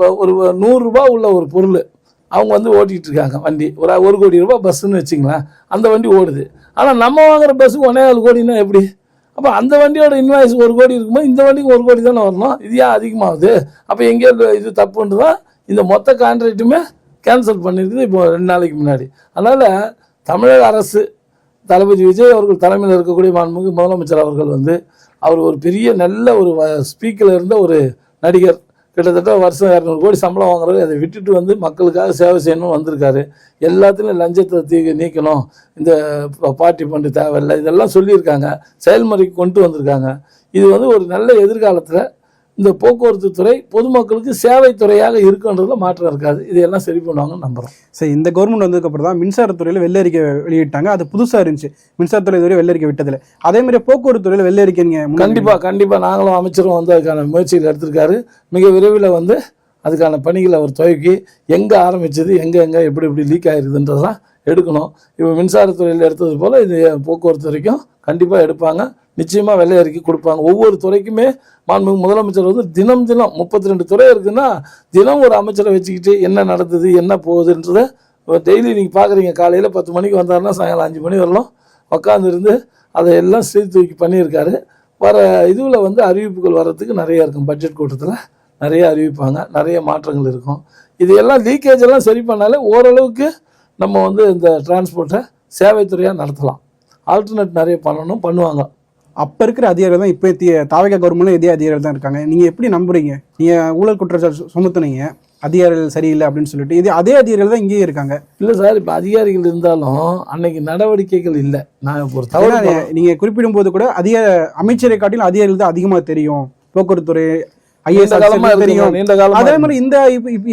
100 ரூபா உள்ள ஒரு பொருள் அவங்க வந்து ஓட்டிகிட்டு இருக்காங்க. வண்டி ஒரு 1 கோடி ரூபா பஸ்ஸுன்னு வச்சுங்களேன், அந்த வண்டி ஓடுது. ஆனால் நம்ம வாங்குற பஸ்ஸுக்கு 1.25 கோடினா எப்படி? அப்போ அந்த வண்டியோட இன்வாய்ஸ் 1 கோடி இருக்கும்போது இந்த வண்டிக்கு 1 கோடி தானே வரணும். இது ஏன் அதிகமாகுது? அப்போ எங்கே இது தப்புன்னு தான் இந்த மொத்த கான்ட்ராக்ட்டுமே கேன்சல் பண்ணியிருக்குது இப்போ 2 நாளைக்கு முன்னாடி. அதனால் தமிழக அரசு தளபதி விஜய் அவர்கள் தலைமையில் இருக்கக்கூடிய மாண்புமிகு முதலமைச்சர் அவர்கள் வந்து அவர் ஒரு பெரிய நல்ல ஒரு ஸ்பீக்கில் இருந்த ஒரு நடிகர், கிட்டத்தட்ட வருஷம் 200 கோடி சம்பளம் வாங்குறது, அதை விட்டுட்டு வந்து மக்களுக்காக சேவை செய்யணும்னு வந்திருக்காரு. எல்லாத்துலேயும் லஞ்சத்தை நீக்கணும், இந்த பார்ட்டி ஃபண்டு தேவையில்லை, இதெல்லாம் சொல்லியிருக்காங்க, செயல்முறைக்கு கொண்டு வந்திருக்காங்க. இது வந்து ஒரு நல்ல எதிர்காலத்தில் இந்த போக்குவரத்து துறை பொதுமக்களுக்கு சேவை துறையாக இருக்குன்றதுல மாற்றம் இருக்காது. இதையெல்லாம் சரி பண்ணுவாங்கன்னு நம்புகிறோம். சரி, இந்த கவர்மெண்ட் வந்ததுக்கப்புறம் தான் மின்சாரத்துறையில் வெள்ளரிக்கை வெளியிட்டாங்க. அது புதுசாக இருந்துச்சு, மின்சாரத்துறை இதுவரை வெள்ளரிக்கை விட்டதில்லை. அதேமாதிரி போக்குவரத்து துறையில் வெள்ளரிக்கைங்க கண்டிப்பாக நாங்களும் அமைச்சரும் வந்து அதுக்கான முயற்சிகள் எடுத்திருக்காரு. மிக விரைவில் வந்து அதுக்கான பணிகளை அவர் துவக்கி எங்கே ஆரம்பிச்சது, எங்கே எப்படி லீக் ஆகிருக்குதுன்றதெல்லாம் எடுக்கணும். இப்போ மின்சாரத்துறையில் எடுத்தது போல் இது போக்குவரத்து துறைக்கும் கண்டிப்பாக எடுப்பாங்க. நிச்சயமாக வெள்ளை அறிக்கை கொடுப்பாங்க. ஒவ்வொரு துறைக்குமே மாண்புமிகு முதலமைச்சர் வந்து தினம் 32 துறை இருக்குன்னா தினம் ஒரு அமைச்சரை வச்சுக்கிட்டு என்ன நடந்தது என்ன போகுதுன்றதை டெய்லி நீங்கள் பார்க்குறீங்க. காலையில் 10 மணிக்கு வந்தாருன்னா சாயங்காலம் 5 மணி வரலாம் உட்காந்துருந்து அதை எல்லாம் தூக்கி பண்ணியிருக்காரு. வர இதுவில் வந்து அறிவிப்புகள் வர்றதுக்கு நிறைய இருக்கும். பட்ஜெட் கூட்டத்தில் நிறைய அறிவிப்பாங்க, நிறைய மாற்றங்கள் இருக்கும். இது எல்லாம் லீக்கேஜ் எல்லாம் சரி பண்ணாலே ஓரளவுக்கு நம்ம வந்து இந்த டிரான்ஸ்போர்ட்டை சேவைத்துறையாக நடத்தலாம். ஆல்டர்னேட் நிறைய பண்ணுவாங்க. அப்போ இருக்கிற அதிகாரிகள் தான் இப்போ தாவக கவர்மெண்ட்டும் இதே அதிகாரிகள் தான் இருக்காங்க. நீங்கள் எப்படி நம்புறீங்க? நீங்கள் ஊழல் குற்றச்சாட்டு சுமத்துனீங்க, அதிகாரிகள் சரியில்லை அப்படின்னு சொல்லிட்டு இது அதே அதிகாரிகள் தான் இங்கேயும் இருக்காங்க. இல்லை சார், இப்போ அதிகாரிகள் இருந்தாலும் அன்னைக்கு நடவடிக்கைகள் இல்லை. நான் ஒரு தவறு நீங்க குறிப்பிடும் போது கூட அமைச்சரை காட்டிலும் அதிகாரிகள் தான் அதிகமா தெரியும், போக்குவரத்துறை ஐஏஎஸ் தெரியும். அதே மாதிரி இந்த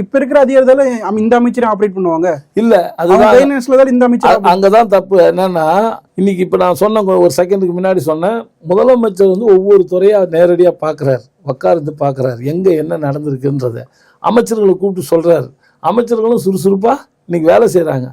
இப்ப இருக்கிற அதிகாரிகள் இந்த அமைச்சரை ஆப்ரேட் பண்ணுவாங்க. இல்ல அதுதான் இந்த அமைச்சர் அங்கதான் தப்பு. என்னன்னா இன்னைக்கு இப்ப நான் சொன்ன ஒரு செகண்டுக்கு முன்னாடி சொன்னேன், முதலமைச்சர் வந்து ஒவ்வொரு துறையா நேரடியா பாக்குறாரு, உட்கார்ந்து பாக்குறாரு எங்க என்ன நடந்திருக்குன்றத. அமைச்சர்களை கூப்பிட்டு சொல்றாரு. அமைச்சர்களும் சுறுசுறுப்பா இன்னைக்கு வேலை செய்யறாங்க.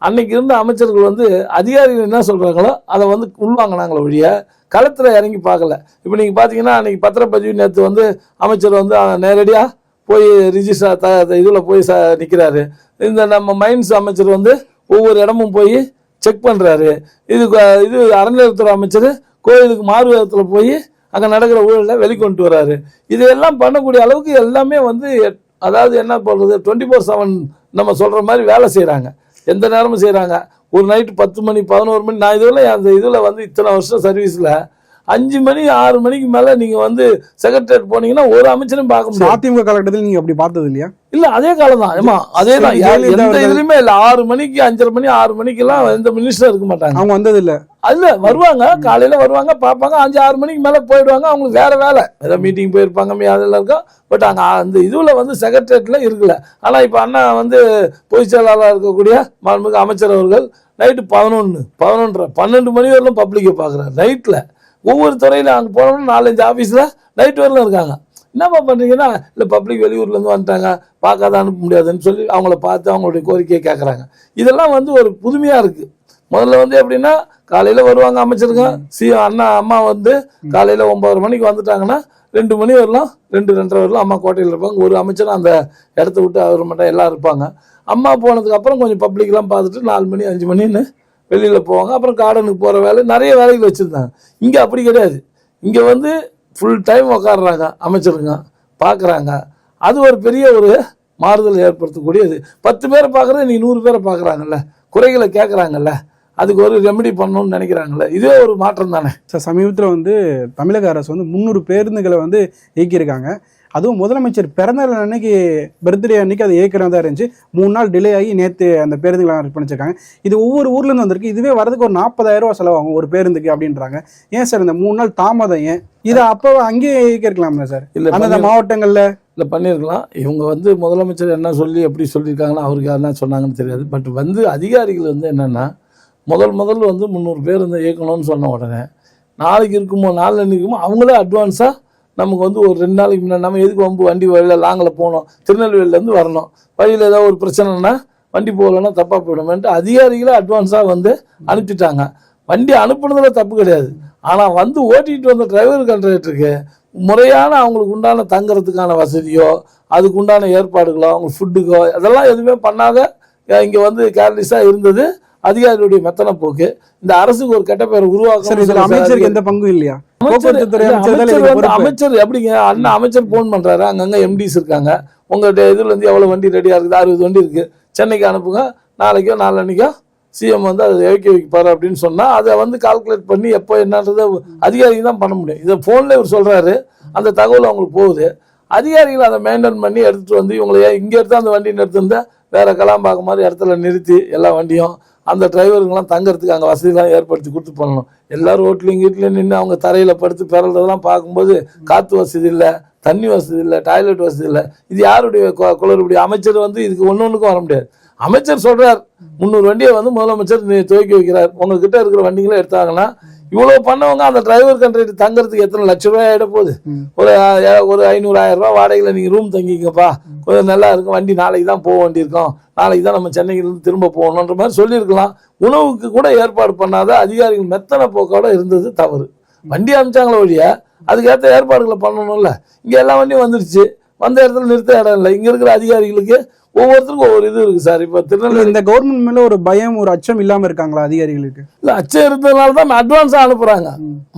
அன்னைக்கு இருந்த அமைச்சர்கள் வந்து அதிகாரிகள் என்ன சொல்றாங்களோ அதை வந்து உள்வாங்கினாங்களே ஒழிய களத்துல இறங்கி பார்க்கல. இப்போ நீங்க பாத்தீங்கன்னா அன்னைக்கு பத்திரப்பதிவு நேற்று வந்து அமைச்சர் வந்து நேரடியா போய் ரிஜிஸ்டர் இதுல போய் நிக்கிறாரு. இந்த நம்ம மைன்ஸ் அமைச்சர் வந்து ஒவ்வொரு இடமும் போய் செக் பண்றாரு. இது அறநிலையத்துறை அமைச்சர் கோயிலுக்கு மாறுவேதத்துல போய் அங்க நடக்கிற ஊழலை வெளிக்கொண்டு வர்றாரு. இதையெல்லாம் பண்ணக்கூடிய அளவுக்கு எல்லாமே வந்து அதாவது என்ன சொல்றது 24/7 நம்ம சொல்ற மாதிரி வேலை செய்யறாங்க. எந்த நேரமும் செய்யறாங்க. ஒரு நைட்டு 10 மணி 11 மணி நான் இதுல அந்த இதுல வந்து இத்தனை வருஷம் சர்வீஸ்ல 5 மணி 6 மணிக்கு மேல நீங்க வந்து செக்ரட்டரியேட் போனீங்கன்னா ஒரு அமைச்சரும் பார்க்க முடியும். அதிமுக காலகட்டத்தில் நீங்க அப்படி பார்த்தது இல்லையா? இல்ல அதே காலம் தான். ஏமா அதே தான். எந்த இதுலயுமே இல்ல. 6 மணிக்கு 5:30 மணி 6 மணிக்கு எல்லாம் எந்த மினிஸ்டர் இருக்க மாட்டாங்க. அவங்க வந்தது இல்ல. அதுல வருவாங்க, காலையில வருவாங்க, பார்ப்பாங்க, 5-6 மணிக்கு மேல போயிடுவாங்க. அவங்களுக்கு வேற வேலை, ஏதாவது மீட்டிங் போயிருப்பாங்க, அதெல்லாம் இருக்கும். பட் அங்க அந்த இதுல வந்து செக்ரட்டரியேட்ல இருக்குல்ல. ஆனா இப்ப அண்ணா வந்து பொதுச் செயலாளராக இருக்கக்கூடிய மாண்புமிகு அமைச்சர் அவர்கள் நைட்டு 12 மணி வரலும் பப்ளிக்கை பாக்குறாரு. நைட்ல ஒவ்வொரு துறையில அங்க போனோம்னா 4-5 ஆபீஸ்ல நைட் வரலும் இருக்காங்க. என்னப்பா பண்றீங்கன்னா, இல்லை பப்ளிக் வெளியூர்ல இருந்து வந்துட்டாங்க, பார்க்காத அனுப்ப முடியாதுன்னு சொல்லி அவங்கள பார்த்து அவங்களுடைய கோரிக்கையை கேட்கறாங்க. இதெல்லாம் வந்து ஒரு புதுமையா இருக்கு. முதல்ல வந்து எப்படின்னா காலையில வருவாங்க அமைச்சருங்க, அம்மா வந்து காலையில 9:30 மணிக்கு வந்துட்டாங்கன்னா 2 மணி வரலாம், 2-2:30 வரலாம் அம்மா கோட்டையில் இருப்பாங்க. ஒரு அமைச்சரும் அந்த இடத்த விட்டு அவர் மட்டும் எல்லாம் இருப்பாங்க. அம்மா போனதுக்கு அப்புறம் கொஞ்சம் பப்ளிக்லாம் பார்த்துட்டு 4 மணி 5 மணின்னு வெளியில போவாங்க. அப்புறம் கார்டனுக்கு போற வேலை நிறைய வேலைகள் வச்சிருந்தாங்க. இங்க அப்படி கிடையாது. இங்க வந்து ஃபுல் டைம் உட்காடுறாங்க அமைச்சருங்க, பார்க்குறாங்க. அது ஒரு பெரிய ஒரு மாறுதல் ஏற்படுத்தக்கூடியது. 10 பேரை பார்க்குறது நீ 100 பேரை பார்க்குறாங்கல்ல, குறைகளை கேட்குறாங்கல்ல, அதுக்கு ஒரு ரெமெடி பண்ணணும்னு நினைக்கிறாங்கல்ல, இதே ஒரு மாற்றம் தானே சார். சமீபத்தில் வந்து தமிழக அரசு வந்து 300 பேருந்துகளை வந்து இயக்கியிருக்காங்க. அதுவும் முதலமைச்சர் பிறந்தநாள் அன்னைக்கு, பர்த்டே அன்னைக்கு அது இயக்கிறதா இருந்துச்சு. 3 நாள் டிலே ஆகி நேற்று அந்த பேருந்துகளை அர்ப்பணிச்சிருக்காங்க. இது ஒவ்வொரு ஊர்லேருந்து வந்திருக்கு. இதுவே வரதுக்கு ஒரு 40,000 ரூபா செலவாகும் ஒரு பேருந்துக்கு அப்படின்றாங்க. ஏன் சார் இந்த 3 நாள் தாமதம்? ஏன் இதை அப்போ அங்கேயே இயக்கிருக்கலாம்ல சார்? இல்லை அந்த மாவட்டங்களில் இல்லை பண்ணியிருக்கலாம். இவங்க வந்து முதலமைச்சர் என்ன சொல்லி எப்படி சொல்லியிருக்காங்கன்னா அவருக்கு என்ன சொன்னாங்கன்னு தெரியாது. பட் வந்து அதிகாரிகள் வந்து என்னென்னா முதல் வந்து 300 பேர் வந்து இயக்கணும்னு சொன்ன உடனே நாளைக்கு இருக்குமோ நாளில் இருக்குமோ அவங்களே அட்வான்ஸாக நமக்கு வந்து ஒரு 2 நாளைக்கு முன்னாடி நம்ம எதுக்கு வண்டி வழியில் லாங்கில் போகணும், திருநெல்வேலியிலேருந்து வரணும், வழியில் ஏதாவது ஒரு பிரச்சனைனா வண்டி போகலன்னா தப்பாக போயிடுமேன்ட்டு அதிகாரிகளே அட்வான்ஸாக வந்து அனுப்பிச்சிட்டாங்க. வண்டி அனுப்புனதுல தப்பு கிடையாது. ஆனால் வந்து ஓட்டிகிட்டு வந்த டிரைவர் கண்ட்ராக்டருக்கு முறையான அவங்களுக்கு உண்டான தங்குறதுக்கான வசதியோ அதுக்கு உண்டான ஏற்பாடுகளோ அவங்க ஃபுட்டுக்கோ அதெல்லாம் எதுவுமே பண்ணாத இங்கே வந்து கேர்லெஸ்ஸாக இருந்தது அதிகாரிகளுடைய மெத்தன போக்கு. இந்த அரசுக்கு ஒரு கெட்ட பேர் உருவாக்க அமைச்சருக்கு எந்த பங்கும் இல்லையா? அமைச்சர் எப்படிங்க அண்ணன் அமைச்சர் போன் பண்றாரு, அங்கங்க எம்டிஸ் இருக்காங்க, உங்கள்கிட்ட இதுல இருந்து எவ்வளவு வண்டி ரெடியா இருக்குது, 60 வண்டி இருக்கு, சென்னைக்கு அனுப்புங்க, நாளைக்கோ நாளன்னைக்கோ சிஎம் வந்து அதை இறக்கி வைப்பாரு அப்படின்னு சொன்னா அதை வந்து கால்குலேட் பண்ணி எப்போ என்னன்றதை அதிகாரிகள் தான் பண்ண முடியும். இதை போன்ல இவர் சொல்றாரு, அந்த தகவல் அவங்களுக்கு போகுது. அதிகாரிகள் அதை மெயின்டைன் பண்ணி எடுத்துட்டு வந்து இவங்களை இங்க எடுத்து அந்த வண்டி நிறுத்திருந்தா வேற கலாம்பாக்கம் மாதிரி இடத்துல நிறுத்தி எல்லா வண்டியும் அந்த டிரைவருங்கெல்லாம் தங்கறதுக்கு அங்கே வசதிலாம் ஏற்படுத்தி கொடுத்து பண்ணணும். எல்லாரும் ரோட்லையும் வீட்லையும் நின்று அவங்க தரையில் படுத்து பிறந்ததெல்லாம் பார்க்கும்போது காற்று வசதி இல்லை, தண்ணி வசதி இல்லை, டாய்லெட் வசதி இல்லை. இது யாருடைய குளறுபடி? அமைச்சர் வந்து இதுக்கு ஒன்றுக்கும் வர முடியாது. அமைச்சர் சொல்றார் 300 வண்டியை வந்து முதலமைச்சர் துவக்கி வைக்கிறார். உங்ககிட்ட இருக்கிற வண்டிகளை எடுத்தாங்கன்னா இவ்வளவு பண்ணவங்க அந்த டிரைவர் கண்ட்ராக்ட் தங்கறதுக்கு எத்தனை லட்சம் ரூபாய் ஆயிட போகுது? ஒரு 500-1000 ரூபாய் வாடகையில் நீங்க ரூம் தங்கிக்கப்பா, கொஞ்சம் நல்லா இருக்கும், வண்டி நாளைக்கு தான் போக வேண்டியிருக்கோம், நாளைக்கு தான் நம்ம சென்னையிலிருந்து திரும்ப போகணுன்ற மாதிரி சொல்லியிருக்கலாம். உணவுக்கு கூட ஏற்பாடு பண்ணாத அதிகாரிகள் மெத்தன போக்கோட இருந்தது தவறு. வண்டி அமைச்சாங்களோ வழியா அதுக்கேற்ற ஏற்பாடுகளை பண்ணணும்ல. இங்க எல்லா வண்டியும் வந்துருச்சு, வந்த இடத்துல நிறுத்த இடம் இல்லை. இங்க இருக்கிற அதிகாரிகளுக்கு ஒவ்வொருத்தருக்கும் ஒவ்வொரு இது இருக்கு சார். இப்ப திருநெல்வேலி இந்த கவர்மெண்ட் மேல ஒரு பயம் ஒரு அச்சம் இல்லாம இருக்காங்களா அதிகாரிகளுக்கு? இல்ல, அச்சம் இருந்ததுனால தான் அட்வான்ஸா அனுப்புறாங்க.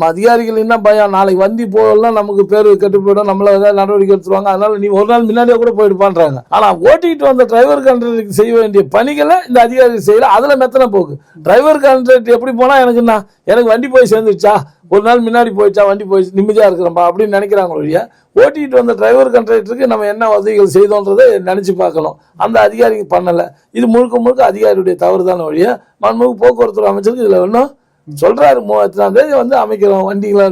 அதிகாரிகள் என்ன பயம், நாளைக்கு வண்டி போகலாம் நமக்கு பேரு கெட்டு போயிடும், நம்மள ஏதாவது நடவடிக்கை எடுத்துருவாங்க, அதனால நீ ஒரு நாள் முன்னாடியே கூட போயிடுப்பான்றாங்க. ஆனா ஓட்டிட்டு வந்த டிரைவர் கான்ட்ராக்ட் செய்ய வேண்டிய பணிகளை இந்த அதிகாரிகள் செய்யல. அதுல மெத்தனை போக்கு. டிரைவர் கான்ட்ராக்ட் எப்படி போனா எனக்கு வண்டி போய் சேர்ந்துருச்சா, ஒரு நாள் முன்னாடி போயிடுச்சா வண்டி போயிடுச்சு நிம்மதியாக இருக்கிறோம்பா அப்படின்னு நினைக்கிறாங்க ஒழிய ஓட்டிகிட்டு வந்த டிரைவர் கண்ட்ராக்டருக்கு நம்ம என்ன உதவிகள் செய்தோன்றதை நினச்சி பார்க்கணும். அந்த அதிகாரிக்கு பண்ணலை. இது முழுக்க முழுக்க அதிகாரியுடைய தவறு தானே ஒழிய மாண்புமிகு போக்குவரத்து அமைச்சருக்கு இதில் ஒன்றும் சொல்கிறாரு 30ஆம் தேதி வந்து அமைக்கிறோம், வண்டிகளை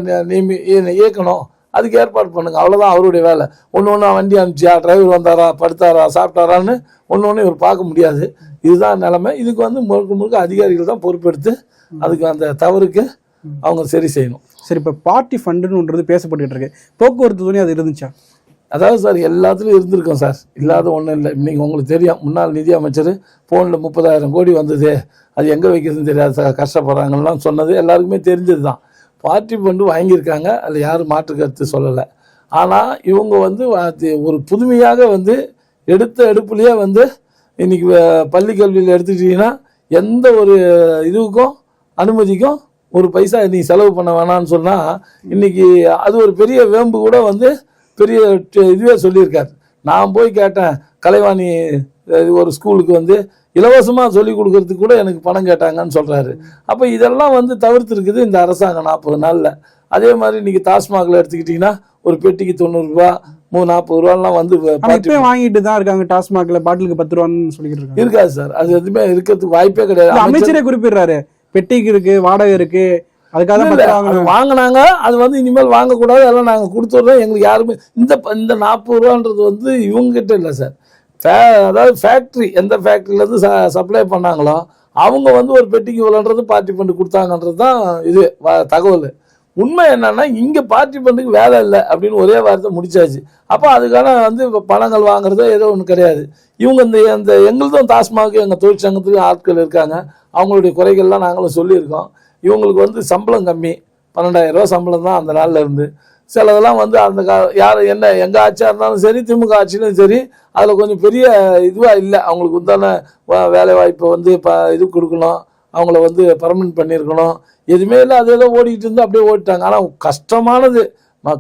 இயக்கணும், அதுக்கு ஏற்பாடு பண்ணுங்க, அவ்வளோதான் அவருடைய வேலை. ஒன்று வண்டி அனுப்பிச்சியா, டிரைவர் வந்தாரா, படுத்தாரா, சாப்பிட்டாரான்னு ஒன்று இவர் பார்க்க முடியாது. இதுதான் நிலைமை. இதுக்கு வந்து முழுக்க முழுக்க அதிகாரிகள் தான் பொறுப்பெடுத்து அதுக்கு அந்த தவறுக்கு அவங்க சரி செய்யணும். சரி, இப்போ பார்ட்டி ஃபண்டுன்றது பேசப்பட்டு இருக்கு, போக்குவரத்து துறை அது இருந்துச்சா? அதாவது சார் எல்லாத்துலேயும் இருந்திருக்கோம் சார், இல்லாத ஒன்றும் இல்லை. இன்றைக்கி உங்களுக்கு தெரியும், முன்னாள் நிதி அமைச்சர் ஃபோனில் 30,000 கோடி வந்தது, அது எங்கே வைக்கிறதுன்னு தெரியாது சார், கஷ்டப்படுறாங்கலாம் சொன்னது எல்லாருக்குமே தெரிஞ்சது தான். பார்ட்டி ஃபண்டு வாங்கியிருக்காங்க, அதில் யாரும் மாற்று கருத்து சொல்லலை. ஆனால் இவங்க வந்து ஒரு புதுமையாக வந்து எடுப்புலேயே வந்து இன்றைக்கி பள்ளி கல்வியில் எடுத்துக்கிட்டிங்கன்னா எந்த ஒரு இதுக்கும் அனுமதிக்கும் ஒரு பைசா நீ செலவு பண்ண வேணான்னு சொன்னால் இன்றைக்கி அது ஒரு பெரிய வேம்பு கூட வந்து பெரிய இதுவே சொல்லியிருக்காரு. நான் போய் கேட்டேன், கலைவாணி ஒரு ஸ்கூலுக்கு வந்து இலவசமாக சொல்லிக் கொடுக்கறதுக்கு கூட எனக்கு பணம் கேட்டாங்கன்னு சொல்கிறாரு. அப்போ இதெல்லாம் வந்து தவிர்த்துருக்குது இந்த அரசாங்கம் 40 நாளில். அதே மாதிரி இன்றைக்கி டாஸ்மாகில் எடுத்துக்கிட்டிங்கன்னா ஒரு பெட்டிக்கு 90 ரூபா 40 ரூபாலாம் வந்து வாங்கிட்டு தான் இருக்காங்க. டாஸ்மாகில் பாட்டிலுக்கு 10 ரூபான்னு சொல்லிக்கிட்டு இருக்காங்க. இருக்காது சார், அது எதுவுமே இருக்கிறதுக்கு வாய்ப்பே கிடையாது. அமைச்சரே குறிப்பிடுறாரு, பெட்டிக்கு இருக்கு, வாடகை இருக்கு, அதுக்காக வாங்கினாங்க. அது வந்து இனிமேல் வாங்கக்கூடாது, அதெல்லாம் நாங்கள் கொடுத்துட்றோம். எங்களுக்கு யாருமே இந்த 40 ரூபான்றது வந்து இவங்ககிட்ட இல்லை சார். அதாவது ஃபேக்ட்ரி, எந்த ஃபேக்ட்ரியிலேருந்து சப்ளை பண்ணாங்களோ அவங்க வந்து ஒரு பெட்டிக்கு இவ்வளோன்றது பார்ட்டி ஃபண்டு கொடுத்தாங்கன்றது தான் இது தகவல். உண்மை என்னன்னா இங்கே பார்ட்டி ஃபண்டுக்கு வேலை இல்லை அப்படின்னு ஒரே வார்த்தை முடிச்சாச்சு. அப்போ அதுக்கான வந்து இப்போ பணங்கள் வாங்குறதோ ஏதோ ஒன்று கிடையாது. இவங்க இந்த எங்களுதும் டாஸ்மாக் எங்கள் தொழிற்சங்கத்துலேயும் ஆட்கள் இருக்காங்க, அவங்களுடைய குறைகள்லாம் நாங்களும் சொல்லியிருக்கோம். இவங்களுக்கு வந்து சம்பளம் கம்மி, 12,000 ரூபா சம்பளம் தான் அந்த நாளில் இருந்து. சிலதெல்லாம் வந்து அந்த யார் என்ன எங்கள் ஆட்சியாக இருந்தாலும் சரி, திமுக ஆட்சியிலும் சரி, அதில் கொஞ்சம் பெரிய இதுவாக இல்லை. அவங்களுக்கு உண்டான வேலை வாய்ப்பை வந்து இது கொடுக்கணும், அவங்கள வந்து பர்மனெண்ட் பண்ணியிருக்கணும், எதுவுமே இல்லை. அது ஏதோ ஓடிக்கிட்டு இருந்து அப்படியே ஓடிட்டாங்க. ஆனால் கஷ்டமானது,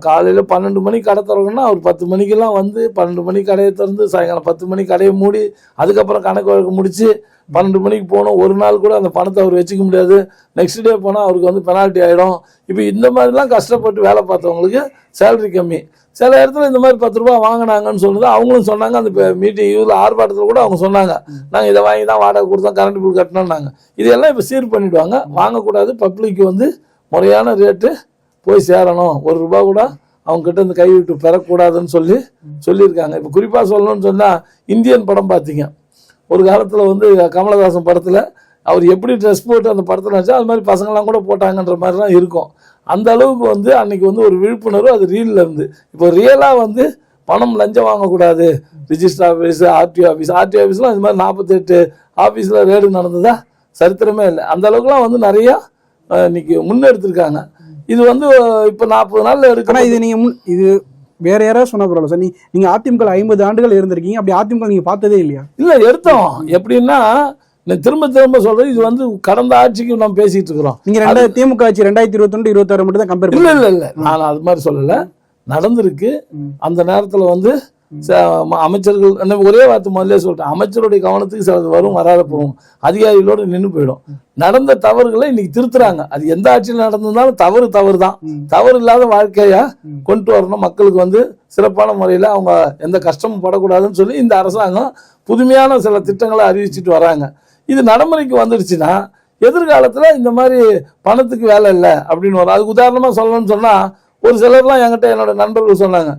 காலையில் 12 மணிக்கு கடை திறக்கணும்னா அவர் 10 மணிக்கெல்லாம் வந்து 12 மணிக்கு கடையை திறந்து சாயங்காலம் 10 மணிக்கு கடையை மூடி அதுக்கப்புறம் கணக்கு வழக்கு முடித்து 12 மணிக்கு போகணும். ஒரு நாள் கூட அந்த பணத்தை அவர் வச்சுக்க முடியாது. நெக்ஸ்ட் டே போனால் அவருக்கு வந்து பெனால்ட்டி ஆகிடும். இப்போ இந்த மாதிரிலாம் கஷ்டப்பட்டு வேலை பார்த்தவங்களுக்கு சேலரி கம்மி. சில இடத்துல இந்த மாதிரி 10 ரூபா வாங்கினாங்கன்னு சொல்லுது. அவங்களும் சொன்னாங்க, அந்த மீட்டிங் இதில் ஆர்ப்பாட்டத்தில் கூட அவங்க சொன்னாங்க, நாங்கள் இதை வாங்கி தான் வாடகை கொடுத்தோம், கரண்ட் பில் கட்டணும்னாங்க. இதெல்லாம் இப்போ சீர் பண்ணிவிடுவாங்க. வாங்கக்கூடாது, பப்ளிக்கு வந்து முறையான ரேட்டு போய் சேரணும், 1 ரூபா கூட அவங்க கிட்ட இருந்து கைவிட்டு பெறக்கூடாதுன்னு சொல்லியிருக்காங்க. இப்போ குறிப்பாக சொல்லணும்னு சொன்னால், இந்தியன் படம் பார்த்தீங்க, ஒரு காலத்தில் வந்து கமலஹாசன் படத்தில் அவர் எப்படி ட்ரெஸ் போட்டு அந்த படத்தில் வச்சா அது மாதிரி பசங்கள்லாம் கூட போட்டாங்கன்ற மாதிரிலாம் இருக்கும். அந்த அளவுக்கு வந்து அன்றைக்கி வந்து ஒரு விழிப்புணர்வு அது ரீலில் இருந்து. இப்போ ரியலாக வந்து பணம் லஞ்சம் வாங்கக்கூடாது, ரிஜிஸ்டர் ஆஃபீஸ், ஆர்டிஓ ஆஃபீஸ்லாம் இது மாதிரி 48 ஆஃபீஸில் ரேடு நடந்ததா சரித்திரமே இல்லை. அந்த அளவுக்குலாம் வந்து நிறையா இன்னைக்கு முன்னெடுத்திருக்காங்க. இது வந்து இப்போ 40 நாளில் எடுக்கணும். இது நீங்கள் இது வேற யாராவது சொன்ன பரவாயில்ல சார். நீங்க அதிமுக 50 ஆண்டுகள் இருந்திருக்கீங்க, அப்படி அதிமுக நீங்க பார்த்ததே இல்லையா? இல்லை, எடுத்தோம். எப்படின்னா திரும்ப சொல்றது, இது வந்து கடந்த ஆட்சிக்கு நம்ம பேசிட்டு இருக்கிறோம். நீங்க திமுக ஆட்சி 2021 26 மட்டும் தான் கம்பேர் பண்ணல. இல்லை நான் அது மாதிரி சொல்லலை, நடந்திருக்கு. அந்த நேரத்தில் வந்து அமைச்சர்கள் ஒரே வார்த்தை முதல்ல சொல்லிட்டேன், அமைச்சருடைய கவனத்துக்கு சிலது வரும், வராத போகும், அதிகாரிகளோடு நின்று போயிடும். நடந்த தவறுகளை இன்னைக்கு திருத்துறாங்க. அது எந்த ஆட்சியில் நடந்திருந்தாலும் தவறு தான். தவறு இல்லாத வாழ்க்கையா கொண்டு வரணும், மக்களுக்கு வந்து சிறப்பான முறையில் அவங்க எந்த கஷ்டமும் படக்கூடாதுன்னு சொல்லி இந்த அரசாங்கம் புதுமையான சில திட்டங்களை அறிவிச்சிட்டு வராங்க. இது நடைமுறைக்கு வந்துடுச்சுன்னா எதிர்காலத்தில் இந்த மாதிரி பணத்துக்கு வேலை இல்லை அப்படின்னு வரும். அதுக்கு உதாரணமாக சொல்லணும்னு சொன்னால், ஒரு சிலர்லாம் என்கிட்ட என்னோட நண்பர்கள் சொன்னாங்க,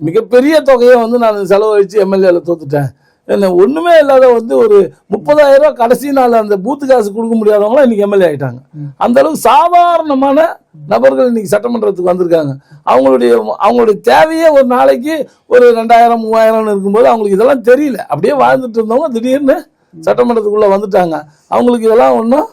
மிகப்பெரிய தொகையை வந்து நான் செலவழித்து எம்எல்ஏல தோத்துட்டேன், என்ன ஒன்றுமே இல்லாத வந்து ஒரு 30,000 ரூபா கடைசி நாள் அந்த பூத்து காசு கொடுக்க முடியாதவங்களாம் இன்னைக்கு எம்எல்ஏ ஆகிட்டாங்க. அந்த அளவுக்கு சாதாரணமான நபர்கள் இன்னைக்கு சட்டமன்றத்துக்கு வந்திருக்காங்க. அவங்களுடைய தேவையே ஒரு நாளைக்கு ஒரு 2,000 3,000 இருக்கும்போது அவங்களுக்கு இதெல்லாம் தெரியல. அப்படியே வாழ்ந்துட்டு இருந்தவங்க திடீர்னு சட்டமன்றத்துக்குள்ளே வந்துட்டாங்க. அவங்களுக்கு இதெல்லாம் ஒன்றும்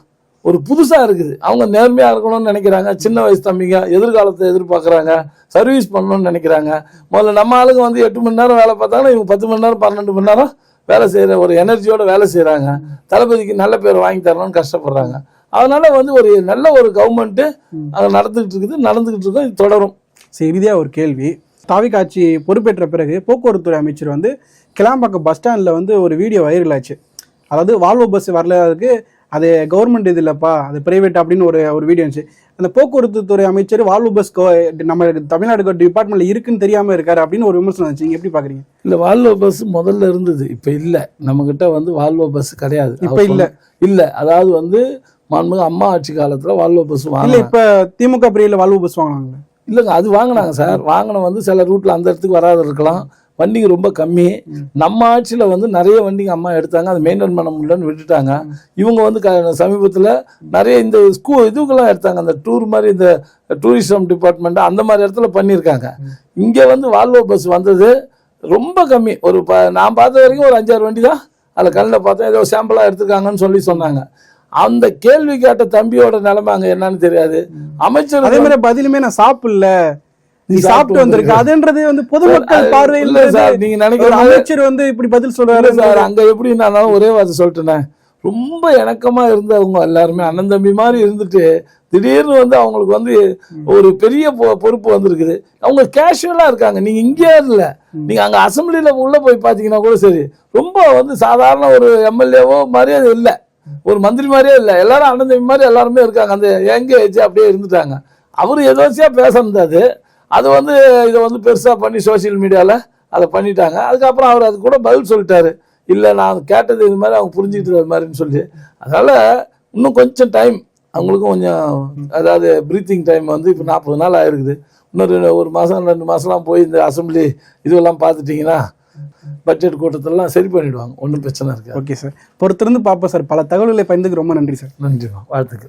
ஒரு புதுசாக இருக்குது. அவங்க நேர்மையாக இருக்கணும்னு நினைக்கிறாங்க. சின்ன வயசு தம்பிங்க எதிர்காலத்தை எதிர்பார்க்குறாங்க, சர்வீஸ் பண்ணணும்னு நினைக்கிறாங்க. முதல்ல நம்ம ஆளுங்க வந்து 8 மணி நேரம் வேலை பார்த்தாங்கன்னா இவங்க 10 மணி நேரம் 12 மணி நேரம் வேலை செய்கிற ஒரு எனர்ஜியோட வேலை செய்கிறாங்க. தளபதிக்கு நல்ல பேர் வாங்கி தரணும்னு கஷ்டப்படுறாங்க. அதனால வந்து ஒரு நல்ல ஒரு கவர்மெண்ட்டு அதை நடந்துக்கிட்டு இருக்கோம். இது தொடரும். இறுதியாக ஒரு கேள்வி, தாவிக ஆட்சி பொறுப்பேற்ற பிறகு போக்குவரத்துறை அமைச்சர் வந்து கிளாம்பாக்கம் பஸ் ஸ்டாண்டில் வந்து ஒரு வீடியோ வைரல் ஆச்சு. அதாவது வால்வோ பஸ் வரலாதுக்கு அது கவர்மெண்ட் இது இல்லைப்பா, அது பிரைவேட் அப்படின்னு ஒரு வீடியோ இருந்துச்சு. அந்த போக்குவரத்து துறை அமைச்சர் வால்வோ பஸ் நம்ம தமிழ்நாடு டிபார்ட்மெண்ட்ல இருக்குன்னு தெரியாம இருக்காரு அப்படின்னு ஒரு விமர்சனம் இருந்துச்சு. நீங்க எப்படி பாக்குறீங்க? இல்லை, வால்வோ பஸ் முதல்ல இருந்தது, இப்போ இல்லை. நம்மக்கிட்ட வந்து வால்வோ பஸ் கிடையாது இப்போ இல்லை. அதாவது வந்து மாண்புமிகு அம்மா ஆட்சி காலத்தில் வால்வோ பஸ் இல்ல, வாங்க. இப்ப திமுக பிரிவில் வால்வோ பஸ் வாங்கினாங்க. இல்லைங்க, அது வாங்கினாங்க சார். வாங்கின வந்து சில ரூட்டில் அந்த இடத்துக்கு வராது இருக்கலாம், வண்டிங்க ரொம்ப கம்மி. நம்ம ஆட்சியில் வந்து நிறைய வண்டிங்க அம்மா எடுத்தாங்க, அது மெயின்டைன் பண்ண முடியலன்னு விட்டுட்டாங்க. இவங்க வந்து சமீபத்தில் நிறைய இந்த இதுக்கெல்லாம் எடுத்தாங்க, அந்த டூர் மாதிரி, இந்த டூரிசம் டிபார்ட்மெண்ட் அந்த மாதிரி இடத்துல பண்ணியிருக்காங்க. இங்கே வந்து வால்வோ பஸ் வந்தது ரொம்ப கம்மி. நான் பார்த்த வரைக்கும் ஒரு 5-6 வண்டி தான் அதில் கல்லில் பார்த்தேன், ஏதோ சாம்பிளாக எடுத்துருக்காங்கன்னு சொன்னாங்க. அந்த கேள்வி கேட்ட தம்பியோட நிலைமை அங்கே என்னன்னு தெரியாது. அமைச்சர் அதே மாதிரி பதிலுமே நான் சாப்பிடல, நீ சாப்பிட்டு வந்திருக்க, அதுன்றது வந்து பொதுமக்கள் பார்வையில் நீங்க நினைக்கிற அமைச்சர் வந்து இப்படி பதில் சொல்றாரு சார். அங்க எப்படி இருந்தாலும் ஒரே வார்த்தை சொல்லிட்டேன், ரொம்ப இணக்கமா இருந்தவங்க எல்லாருமே அண்ணன் தம்பி மாதிரி இருந்துட்டு திடீர்னு வந்து அவங்களுக்கு வந்து ஒரு பெரிய பொறுப்பு வந்திருக்குது. அவங்க கேஷுவலா இருக்காங்க. நீங்க இங்கே இல்லை, நீங்க அங்க அசம்பிளில உள்ள போய் பாத்தீங்கன்னா கூட சரி, ரொம்ப வந்து சாதாரண ஒரு எம்எல்ஏவோ மாதிரியே இல்லை, ஒரு மந்திரி மாதிரியே இல்லை. எல்லாரும் அண்ணன் தம்பி மாதிரி எல்லாருமே இருக்காங்க. அந்த எங்க ஏஜ் அப்படியே இருந்துட்டாங்க. அவரு எதோச்சியா பேசினது அது வந்து இதை வந்து பெருசா பண்ணி சோசியல் மீடியால அதை பண்ணிட்டாங்க. அதுக்கப்புறம் அவர் அது கூட பதில் சொல்லிட்டாரு, இல்லை நான் கேட்டது இது மாதிரி அவங்க புரிஞ்சுக்கிட்டு அது மாதிரின்னு சொல்லி. அதனால இன்னும் கொஞ்சம் டைம் அவங்களுக்கும் கொஞ்சம், அதாவது ப்ரீத்திங் டைம் வந்து இப்போ 40 நாள் ஆயிருக்குது. இன்னொரு 1 மாதம் 2 மாதம்லாம் போய் இந்த அசம்பிளி இதுவெல்லாம் பார்த்துட்டிங்கன்னா பட்ஜெட் கூட்டத்திலாம் சரி பண்ணிடுவாங்க, ஒன்றும் பிரச்சனை இருக்காது. ஓகே சார், பொறுத்திருந்து பார்ப்போம் சார். பல தகவல்களை பயந்துக்கு ரொம்ப நன்றி சார். நன்றி, வாழ்த்துக்கள்.